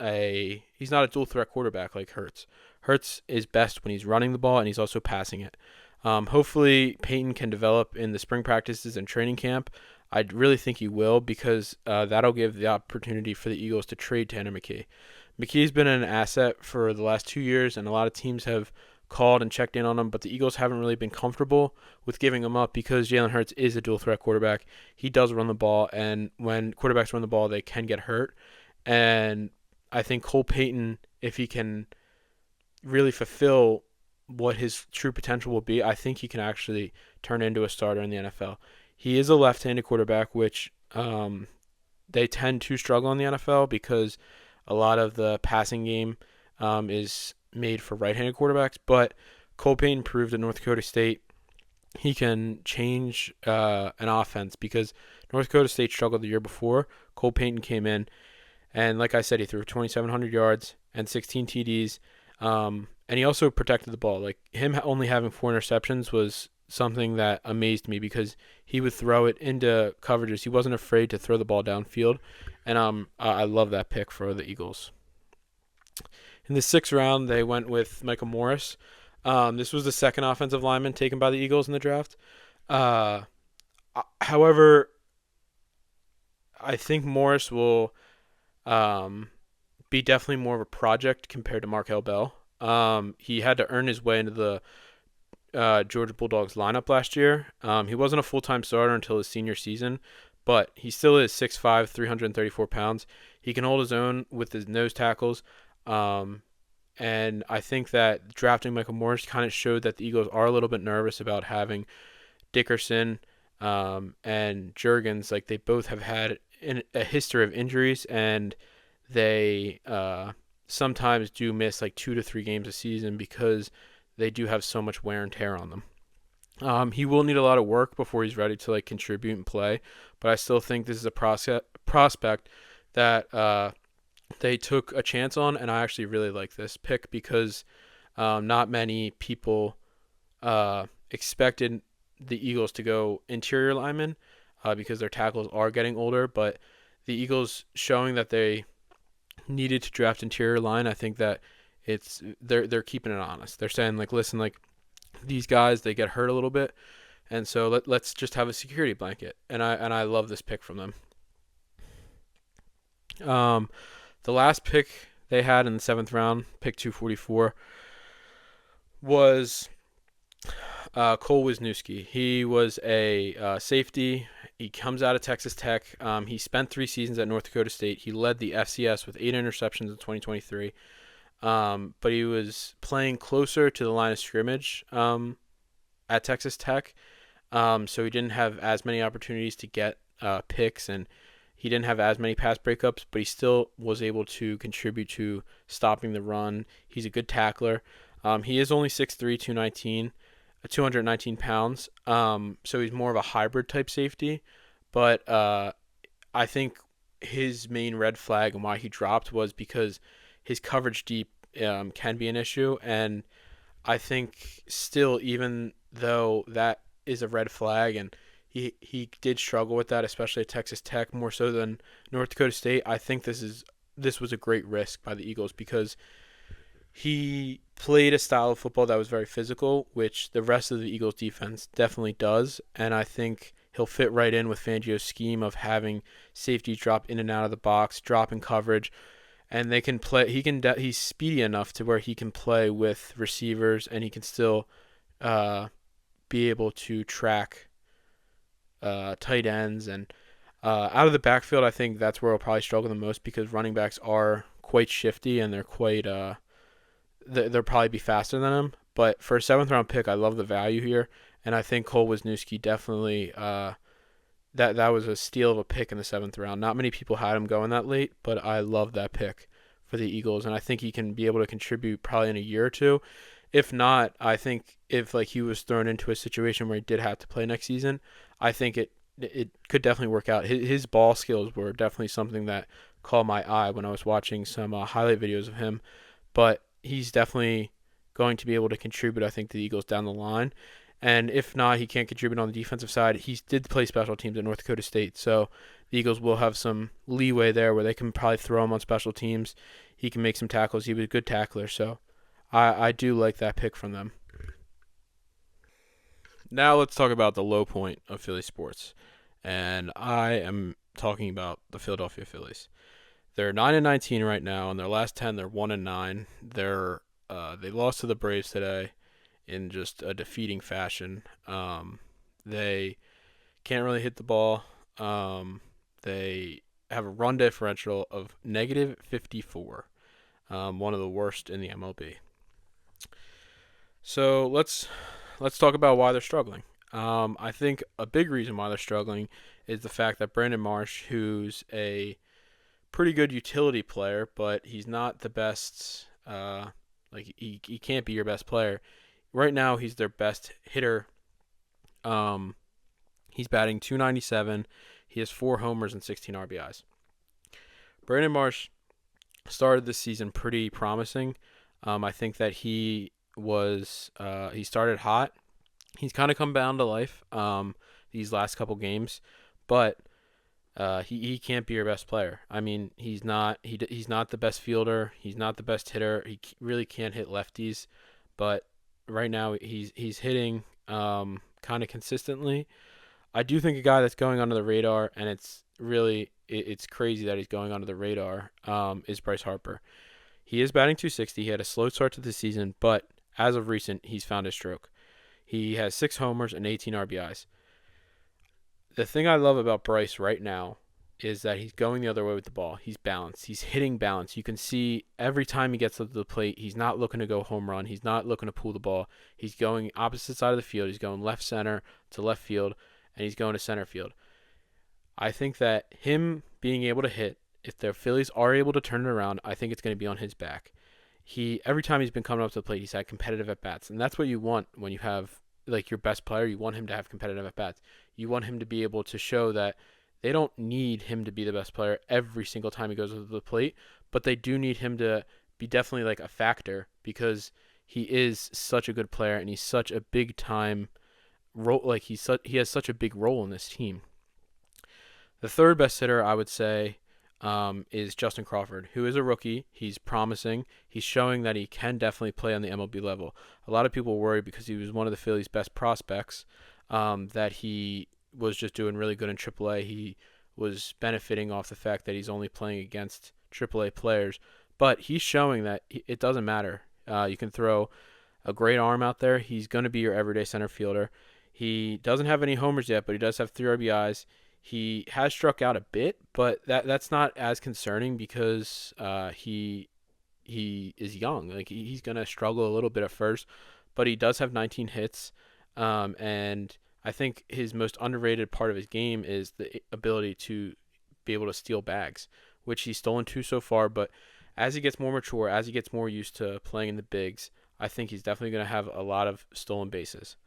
a dual threat quarterback like Hurts. Hurts is best when he's running the ball and he's also passing it. Hopefully Peyton can develop in the spring practices and training camp. I really think he will, because that'll give the opportunity for the Eagles to trade Tanner McKee. McKee's been an asset for the last 2 years, and a lot of teams have called and checked in on him, but the Eagles haven't really been comfortable with giving him up because Jalen Hurts is a dual threat quarterback. He does run the ball, and when quarterbacks run the ball, they can get hurt. And I think Cole Payton, if he can really fulfill what his true potential will be, I think he can actually turn into a starter in the NFL. He is a left-handed quarterback, which they tend to struggle in the NFL because a lot of the passing game is made for right-handed quarterbacks. But Cole Payton proved at North Dakota State he can change an offense, because North Dakota State struggled the year before. Cole Payton came in, and like I said, he threw 2,700 yards and 16 TDs, and he also protected the ball. Like, him only having 4 interceptions was something that amazed me, because he would throw it into coverages. He wasn't afraid to throw the ball downfield, and I love that pick for the Eagles. In the 6th round, they went with Michael Morris. This was the 2nd offensive lineman taken by the Eagles in the draft. However, I think Morris will be definitely more of a project compared to Markel Bell. He had to earn his way into the Georgia Bulldogs lineup last year. He wasn't a full-time starter until his senior season, but he still is 6'5", 334 pounds. He can hold his own with his nose tackles. And I think that drafting Michael Morris kind of showed that the Eagles are a little bit nervous about having Dickerson and Juergens. Like, they both have had a history of injuries, and they sometimes do miss like 2 to 3 games a season because they do have so much wear and tear on them. He will need a lot of work before he's ready to like contribute and play, but I still think this is a prospect that they took a chance on, and I actually really like this pick because not many people expected the Eagles to go interior lineman because their tackles are getting older, but the Eagles showing that they needed to draft interior line, I think that they're keeping it honest. They're saying, like, listen, like, these guys, they get hurt a little bit, and so let's just have a security blanket, and I love this pick from them. The last pick they had in the 7th round, pick 244, was Cole Wisniewski. He was a safety. He comes out of Texas Tech. He spent 3 seasons at North Dakota State. He led the FCS with 8 interceptions in 2023. But he was playing closer to the line of scrimmage at Texas Tech. So he didn't have as many opportunities to get picks, and he didn't have as many pass breakups, but he still was able to contribute to stopping the run. He's a good tackler. He is only 6'3", 219 pounds. So he's more of a hybrid type safety, But I think his main red flag and why he dropped was because his coverage deep can be an issue, and I think still, even though that is a red flag, and he did struggle with that, especially at Texas Tech more so than North Dakota State. I think this was a great risk by the Eagles because he played a style of football that was very physical, which the rest of the Eagles defense definitely does, and I think he'll fit right in with Fangio's scheme of having safeties drop in and out of the box, drop in coverage, and they can play. He's speedy enough to where he can play with receivers, and he can still be able to track tight ends and out of the backfield. I think that's where he'll probably struggle the most because running backs are quite shifty and they're quite they'll probably be faster than him. But for a 7th-round pick, I love the value here, and I think Cole Wisniewski definitely that was a steal of a pick in the 7th round. Not many people had him going that late, but I love that pick for the Eagles, and I think he can be able to contribute probably in a year or two. If not, I think if like he was thrown into a situation where he did have to play next season, I think it could definitely work out. His ball skills were definitely something that caught my eye when I was watching some highlight videos of him, but he's definitely going to be able to contribute, I think, to the Eagles down the line. And if not, he can't contribute on the defensive side. He did play special teams at North Dakota State, so the Eagles will have some leeway there where they can probably throw him on special teams. He can make some tackles. He was a good tackler, so I do like that pick from them. Now let's talk about the low point of Philly sports, and I am talking about the Philadelphia Phillies. They're 9-19 right now. In their last 10, they're 1-9. They lost to the Braves today in just a defeating fashion. They can't really hit the ball. They have a run differential of negative 54, one of the worst in the MLB. So let's talk about why they're struggling. I think a big reason why they're struggling is the fact that Brandon Marsh, who's a pretty good utility player, but he's not the best. He can't be your best player. Right now, he's their best hitter. He's batting .297. He has 4 homers and 16 RBIs. Brandon Marsh started this season pretty promising. I think that he started hot. He's kind of come down to life these last couple games, but he can't be your best player. I mean, he's not the best fielder. He's not the best hitter. He really can't hit lefties, but right now he's hitting kind of consistently. I do think a guy that's going under the radar, and it's crazy that he's going under the radar, is Bryce Harper. He is batting .260. He had a slow start to the season, but as of recent, he's found his stroke. He has 6 homers and 18 RBIs. The thing I love about Bryce right now is that he's going the other way with the ball. He's balanced. He's hitting balance. You can see every time he gets to the plate, he's not looking to go home run. He's not looking to pull the ball. He's going opposite side of the field. He's going left center to left field, and he's going to center field. I think that him being able to hit, if the Phillies are able to turn it around, I think it's going to be on his back. Every time he's been coming up to the plate, he's had competitive at-bats, and that's what you want when you have like your best player. You want him to have competitive at-bats. You want him to be able to show that they don't need him to be the best player every single time he goes to the plate, but they do need him to be definitely like a factor because he is such a good player and he's such a big time role. Like he has such a big role in this team. The third best hitter, I would say, is Justin Crawford, who is a rookie. He's promising. He's showing that he can definitely play on the MLB level. A lot of people worry because he was one of the Phillies' best prospects, that he was just doing really good in AAA. He was benefiting off the fact that he's only playing against AAA players. But he's showing that it doesn't matter. You can throw a great arm out there. He's going to be your everyday center fielder. He doesn't have any homers yet, but he does have 3 RBIs. He has struck out a bit, but that's not as concerning because he is young. Like he's gonna struggle a little bit at first, but he does have 19 hits, and I think his most underrated part of his game is the ability to be able to steal bags, which he's stolen 2 so far. But as he gets more mature, as he gets more used to playing in the bigs, I think he's definitely gonna have a lot of stolen bases.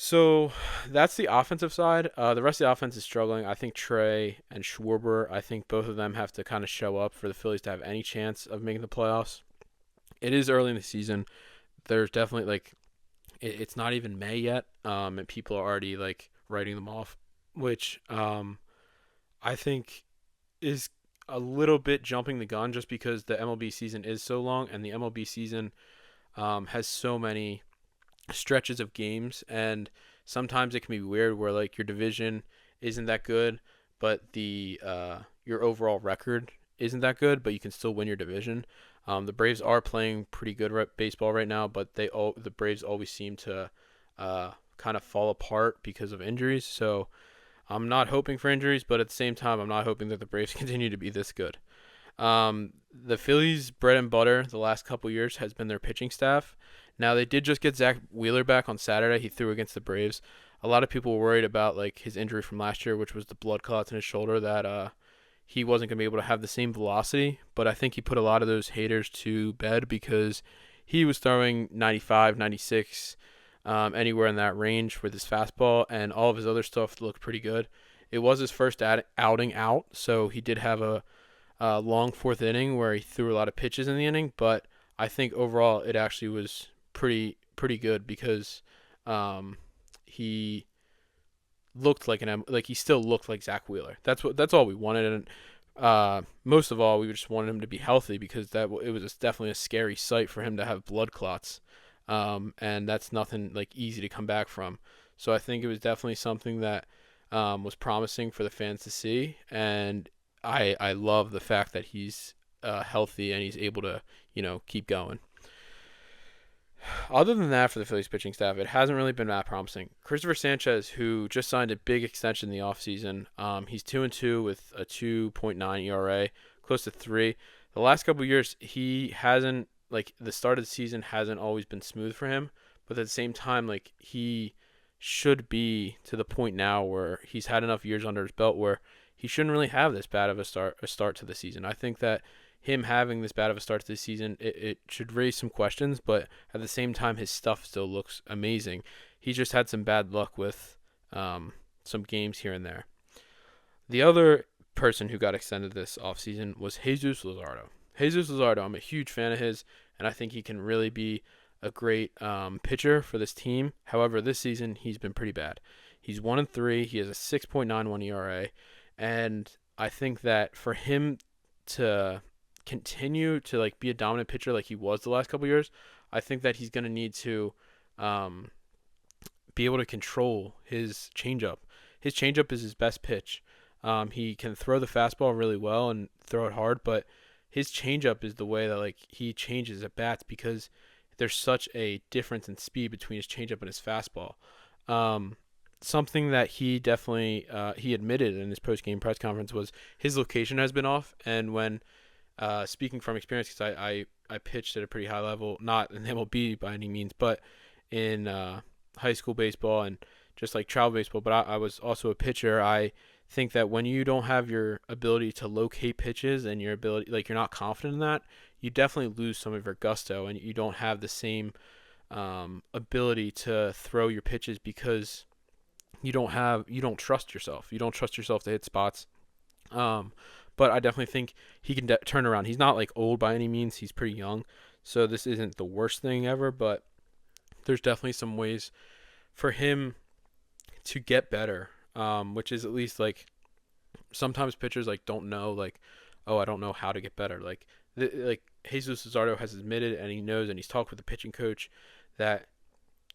So that's the offensive side. The rest of the offense is struggling. I think Trey and Schwarber, I think both of them have to kind of show up for the Phillies to have any chance of making the playoffs. It is early in the season. There's definitely like it's not even May yet, and people are already like writing them off, which I think is a little bit jumping the gun just because the MLB season is so long and the MLB season has so many stretches of games, and sometimes it can be weird where like your division isn't that good, but the your overall record isn't that good, but you can still win your division. The Braves are playing pretty good baseball right now, but the Braves always seem to kind of fall apart because of injuries. So I'm not hoping for injuries, but at the same time, I'm not hoping that the Braves continue to be this good. The Phillies' bread and butter the last couple years has been their pitching staff. Now they did just get Zach Wheeler back on Saturday. He threw against the Braves. A lot of people were worried about like his injury from last year, which was the blood clots in his shoulder, that he wasn't going to be able to have the same velocity. But I think he put a lot of those haters to bed because he was throwing 95, 96, anywhere in that range with his fastball, and all of his other stuff looked pretty good. It was his first outing out, so he did have a long fourth inning where he threw a lot of pitches in the inning, but I think overall it actually was pretty good because he looked like he still looked like Zach Wheeler. That's all we wanted, and most of all we just wanted him to be healthy because it was definitely a scary sight for him to have blood clots, and that's nothing like easy to come back from. So I think it was definitely something that was promising for the fans to see, and I love the fact that he's healthy and he's able to keep going. Other than that, for the Phillies pitching staff, it hasn't really been that promising. Christopher Sanchez, who just signed a big extension in the offseason, he's 2-2 with a 2.9 ERA, close to 3. The last couple of years, he hasn't the start of the season hasn't always been smooth for him, but at the same time, like he should be to the point now where he's had enough years under his belt where he shouldn't really have this bad of a start to the season. I think that him having this bad of a start to the season, it should raise some questions, but at the same time, his stuff still looks amazing. He just had some bad luck with some games here and there. The other person who got extended this offseason was Jesus Luzardo. Jesus Luzardo, I'm a huge fan of his, and I think he can really be a great pitcher for this team. However, this season, he's been pretty bad. He's 1-3. He has a 6.91 ERA, and I think that for him to continue to be a dominant pitcher like he was the last couple of years, I think that he's going to need to be able to control his changeup. His changeup is his best pitch. He can throw the fastball really well and throw it hard, but his changeup is the way that he changes at bats because there's such a difference in speed between his changeup and his fastball. Something that he definitely he admitted in his post-game press conference was his location has been off, and when speaking from experience, because I pitched at a pretty high level, not in MLB by any means, but in high school baseball and just like travel baseball. But I was also a pitcher. I think that when you don't have your ability to locate pitches and your ability, you're not confident in that, you definitely lose some of your gusto, and you don't have the same ability to throw your pitches because you don't trust yourself. You don't trust yourself to hit spots. But I definitely think he can turn around. He's not old by any means. He's pretty young. So this isn't the worst thing ever, but there's definitely some ways for him to get better, which is at least sometimes pitchers don't know oh, I don't know how to get better. Jesus Luzardo has admitted, and he knows, and he's talked with the pitching coach that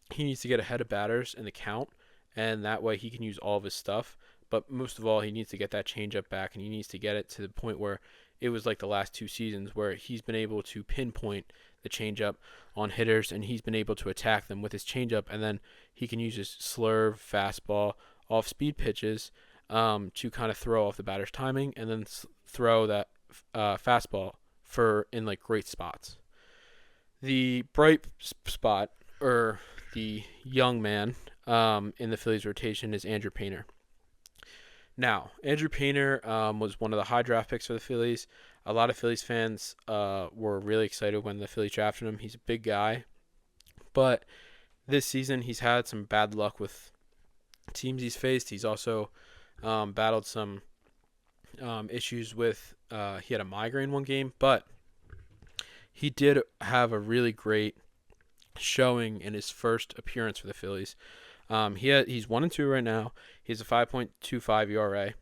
he needs to get ahead of batters in the count, and that way he can use all of his stuff. But most of all, he needs to get that changeup back, and he needs to get it to the point where it was like the last 2 seasons where he's been able to pinpoint the changeup on hitters, and he's been able to attack them with his changeup, and then he can use his slurve, fastball, off-speed pitches to kind of throw off the batter's timing, and then throw that fastball in great spots. The bright spot, or the young man in the Phillies rotation, is Andrew Painter. Now, Andrew Painter was one of the high draft picks for the Phillies. A lot of Phillies fans were really excited when the Phillies drafted him. He's a big guy, but this season he's had some bad luck with teams he's faced. He's also battled some issues with he had a migraine one game, but he did have a really great showing in his first appearance for the Phillies. He's 1-2 right now. He has a 5.25 ERA,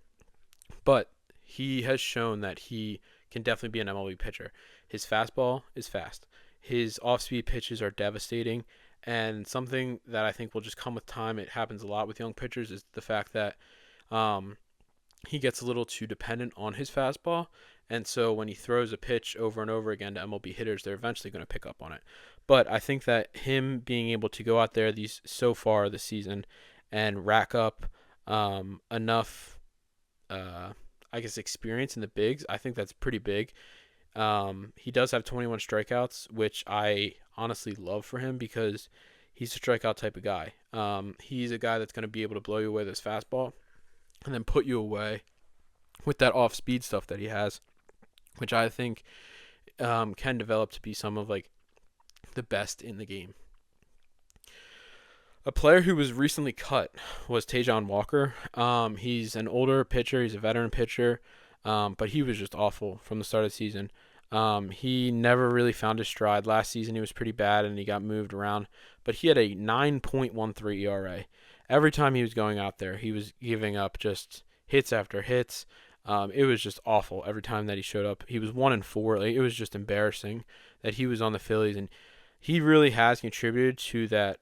but he has shown that he can definitely be an MLB pitcher. His fastball is fast. His off-speed pitches are devastating, and something that I think will just come with time. It happens a lot with young pitchers is the fact that um, he gets a little too dependent on his fastball, and so when he throws a pitch over and over again to MLB hitters, they're eventually going to pick up on it. But I think that him being able to go out there these so far this season and rack up enough, I guess, experience in the bigs, I think that's pretty big. He does have 21 strikeouts, which I honestly love for him because he's a strikeout type of guy. He's a guy that's going to be able to blow you away with his fastball and then put you away with that off-speed stuff that he has, which I think can develop to be some of like the best in the game. A player who was recently cut was Taijuan Walker. He's an older pitcher. He's a veteran pitcher, but he was just awful from the start of the season. He never really found his stride. Last season he was pretty bad and he got moved around, but he had a 9.13 ERA. Every time he was going out there, he was giving up just hits after hits. It was just awful every time that he showed up. He was 1-4. Like, it was just embarrassing that he was on the Phillies, and he really has contributed to that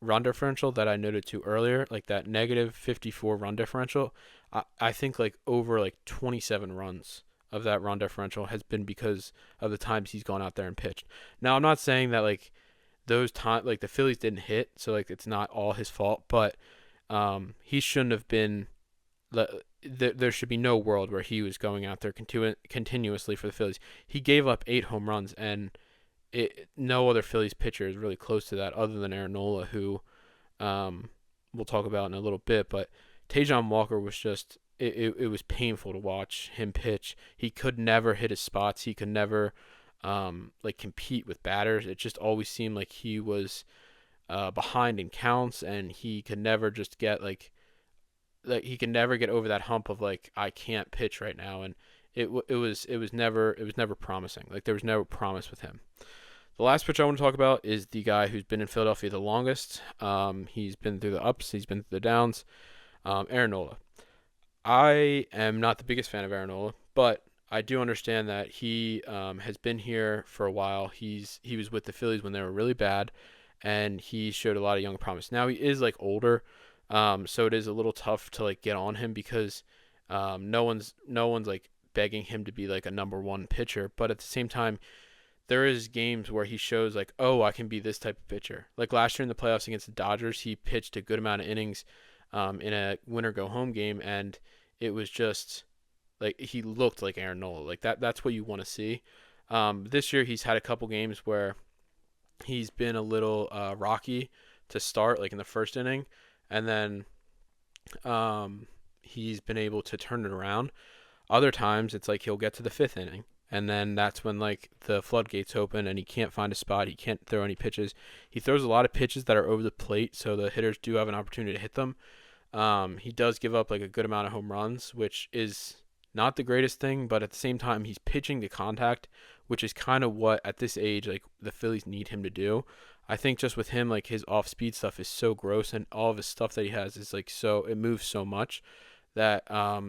run differential that I noted to earlier, like that negative 54 run differential. I think like over like 27 runs of that run differential has been because of the times he's gone out there and pitched. Now, I'm not saying that like those times, like the Phillies didn't hit, so like it's not all his fault, but he shouldn't have been. There should be no world where he was going out there continuously for the Phillies. He gave up 8 home runs, and no other Phillies pitcher is really close to that other than Aaron Nola, who we'll talk about in a little bit. But Taijuan Walker was just it was painful to watch him pitch. He could never hit his spots. He could never like compete with batters. It just always seemed like he was behind in counts, and he could never just get like he can never get over that hump of like I can't pitch right now, and it was never promising. Like there was never promise with him. The last pitcher I want to talk about is the guy who's been in Philadelphia the longest. He's been through the ups, he's been through the downs. Aaron Nola. I am not the biggest fan of Aaron Nola, but I do understand that he has been here for a while. He was with the Phillies when they were really bad, and he showed a lot of young promise. Now he is like older. So it is a little tough to like get on him because no one's like begging him to be like a number one pitcher, but at the same time there is games where he shows like, oh, I can be this type of pitcher. Like last year in the playoffs against the Dodgers, he pitched a good amount of innings in a winner go home game, and it was just like he looked like Aaron Nola. Like that's what you want to see. This year he's had a couple games where he's been a little rocky to start, like in the first inning. And then he's been able to turn it around. Other times it's like he'll get to the 5th inning, and then that's when like the floodgates open and he can't find a spot. He can't throw any pitches. He throws a lot of pitches that are over the plate, so the hitters do have an opportunity to hit them. He does give up like a good amount of home runs, which is not the greatest thing, but at the same time he's pitching to contact, which is kind of what at this age like the Phillies need him to do. I think just with him, like his off-speed stuff is so gross, and all of his stuff that he has is like it moves so much that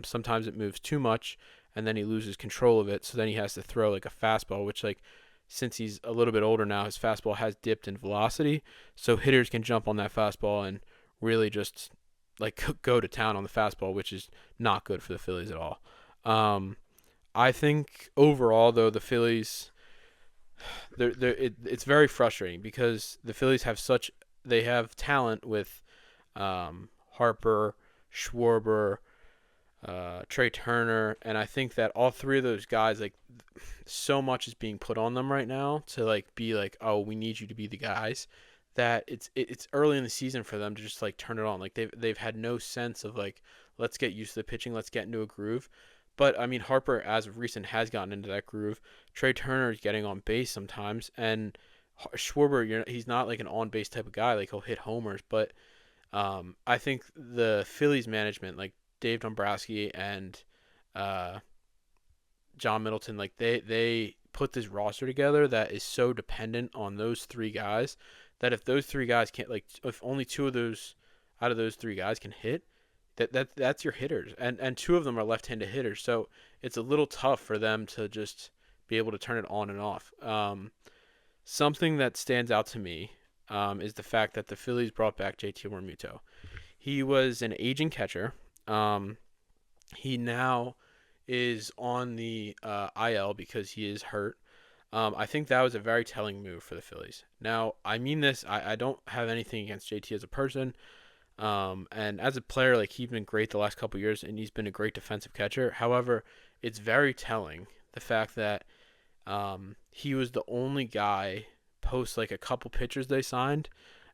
sometimes it moves too much, and then he loses control of it. So then he has to throw like a fastball, which like since he's a little bit older now, his fastball has dipped in velocity, so hitters can jump on that fastball and really just like go to town on the fastball, which is not good for the Phillies at all. I think overall though the Phillies. It's very frustrating because the Phillies they have talent with Harper, Schwarber, Trey Turner, and I think that all three of those guys, like so much is being put on them right now to like be like, oh, we need you to be the guys, that it's early in the season for them to just like turn it on. Like they've had no sense of like, let's get used to the pitching, let's get into a groove. But I mean, Harper as of recent has gotten into that groove. Trey Turner is getting on base sometimes, and Schwarber, he's not like an on base type of guy. Like he'll hit homers, but I think the Phillies management, like Dave Dombrowski and uh, John Middleton, like they put this roster together that is so dependent on those three guys that if those three guys can't, like if only two of those out of those three guys can hit, that's your hitters, and two of them are left-handed hitters, so it's a little tough for them to just be able to turn it on and off. Something that stands out to me is the fact that the Phillies brought back JT Realmuto. He was an aging catcher. He now is on the IL because he is hurt. I think that was a very telling move for the Phillies. Now, I mean this, I don't have anything against JT as a person. And as a player, like he's been great the last couple of years, and he's been a great defensive catcher. However, it's very telling the fact that he was the only guy post like a couple pitchers they signed,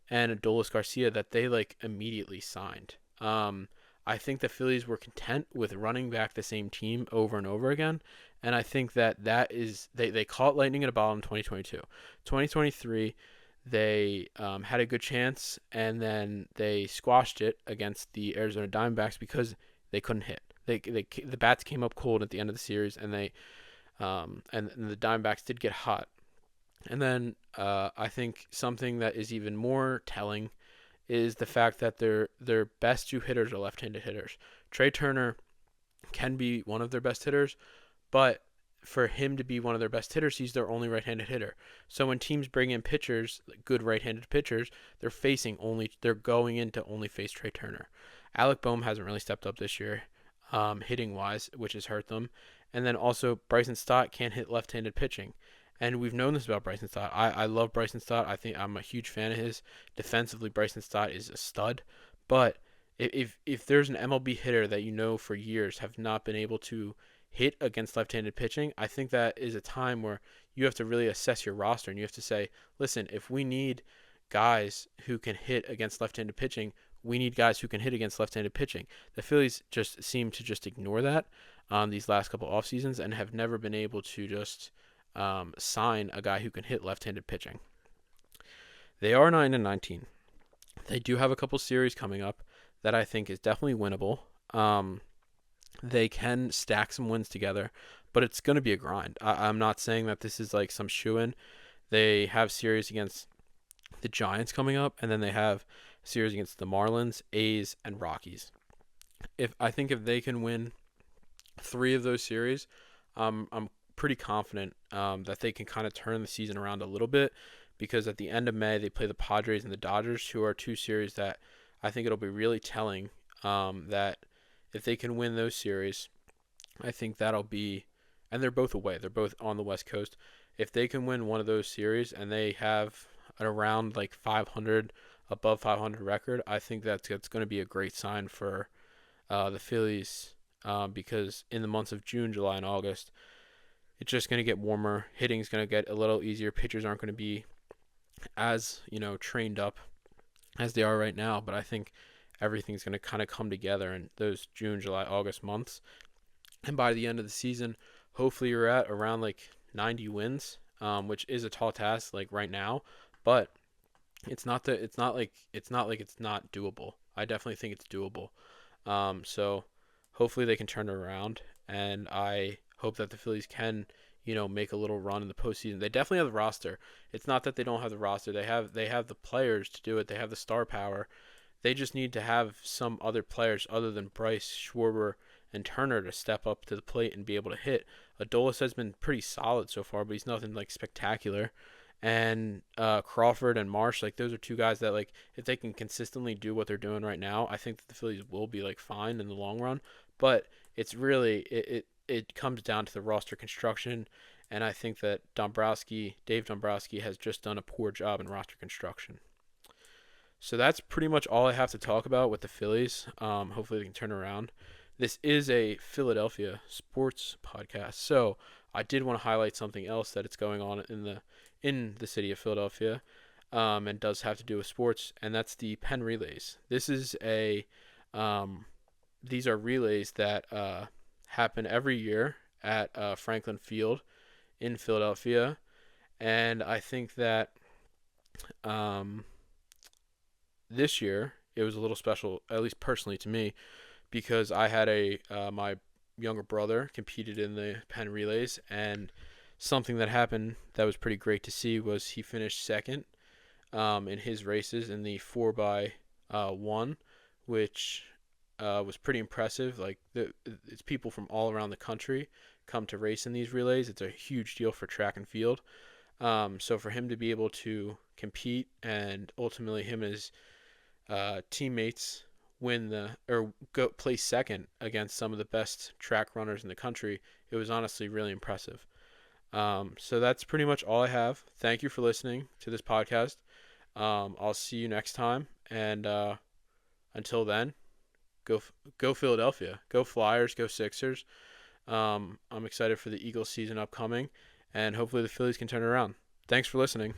and Adolis Garcia that they like immediately signed. I think the Phillies were content with running back the same team over and over again, and I think that is they caught lightning in a bottle in 2022. 2023 they had a good chance, and then they squashed it against the Arizona Diamondbacks because they couldn't hit. The bats came up cold at the end of the series, and and the Diamondbacks did get hot. And then I think something that is even more telling is the fact that their best two hitters are left-handed hitters. Trey Turner can be one of their best hitters, but for him to be one of their best hitters, he's their only right-handed hitter. So when teams bring in pitchers, good right-handed pitchers, they're going in to only face Trey Turner. Alec Boehm hasn't really stepped up this year, hitting-wise, which has hurt them. And then also Bryson Stott can't hit left-handed pitching. And we've known this about Bryson Stott. I love Bryson Stott. I think I'm a huge fan of his. Defensively, Bryson Stott is a stud. But if there's an MLB hitter that you know for years have not been able to hit against left-handed pitching, I think that is a time where you have to really assess your roster, and you have to say, listen, if we need guys who can hit against left-handed pitching, we need guys who can hit against left-handed pitching. The Phillies just seem to just ignore that these last couple off seasons and have never been able to just sign a guy who can hit left-handed pitching. They are 9-19. They do have a couple series coming up that I think is definitely winnable. They can stack some wins together, but it's going to be a grind. I'm not saying that this is like some shoo-in. They have series against the Giants coming up, and then they have a series against the Marlins, A's, and Rockies. I think if they can win 3 of those series, I'm pretty confident that they can kind of turn the season around a little bit, because at the end of May they play the Padres and the Dodgers, who are 2 series that I think it'll be really telling that if they can win those series, I think that'll be, and they're both away, they're both on the West Coast. If they can win one of those series and they have an around like 500, above 500 record, I think that's going to be a great sign for the Phillies because in the months of June, July, and August, it's just going to get warmer. Hitting's going to get a little easier. Pitchers aren't going to be as, trained up as they are right now, but I think everything's going to kind of come together in those June, July, August months. And by the end of the season, hopefully you're at around like 90 wins, which is a tall task like right now, but it's not like it's not doable. I definitely think it's doable. So hopefully they can turn it around, and I hope that the Phillies can, make a little run in the postseason. They definitely have the roster. It's not that they don't have the roster. They have the players to do it. They have the star power. They just need to have some other players other than Bryce, Schwarber, and Turner to step up to the plate and be able to hit. Adolis has been pretty solid so far, but he's nothing like spectacular. And Crawford and Marsh, like those are 2 guys that like if they can consistently do what they're doing right now, I think that the Phillies will be like fine in the long run. But it's really it comes down to the roster construction, and I think that Dave Dombrowski has just done a poor job in roster construction. So that's pretty much all I have to talk about with the Phillies. Hopefully they can turn around. This is a Philadelphia sports podcast, so I did want to highlight something else that it's going on in the city of Philadelphia, and does have to do with sports, and that's the Penn Relays. This is these are relays that happen every year at Franklin Field in Philadelphia, and I think that This year it was a little special, at least personally to me, because I had my younger brother competed in the Penn relays, and something that happened that was pretty great to see was he finished second in his races in the 4x1, which was pretty impressive. Like it's people from all around the country come to race in these relays. It's a huge deal for track and field. So for him to be able to compete and ultimately him and his teammates go play second against some of the best track runners in the country, it was honestly really impressive. So that's pretty much all I have. Thank you for listening to this podcast. I'll see you next time, and until then, go Philadelphia, go Flyers, go Sixers. I'm excited for the Eagles season upcoming, and hopefully the Phillies can turn it around. Thanks for listening.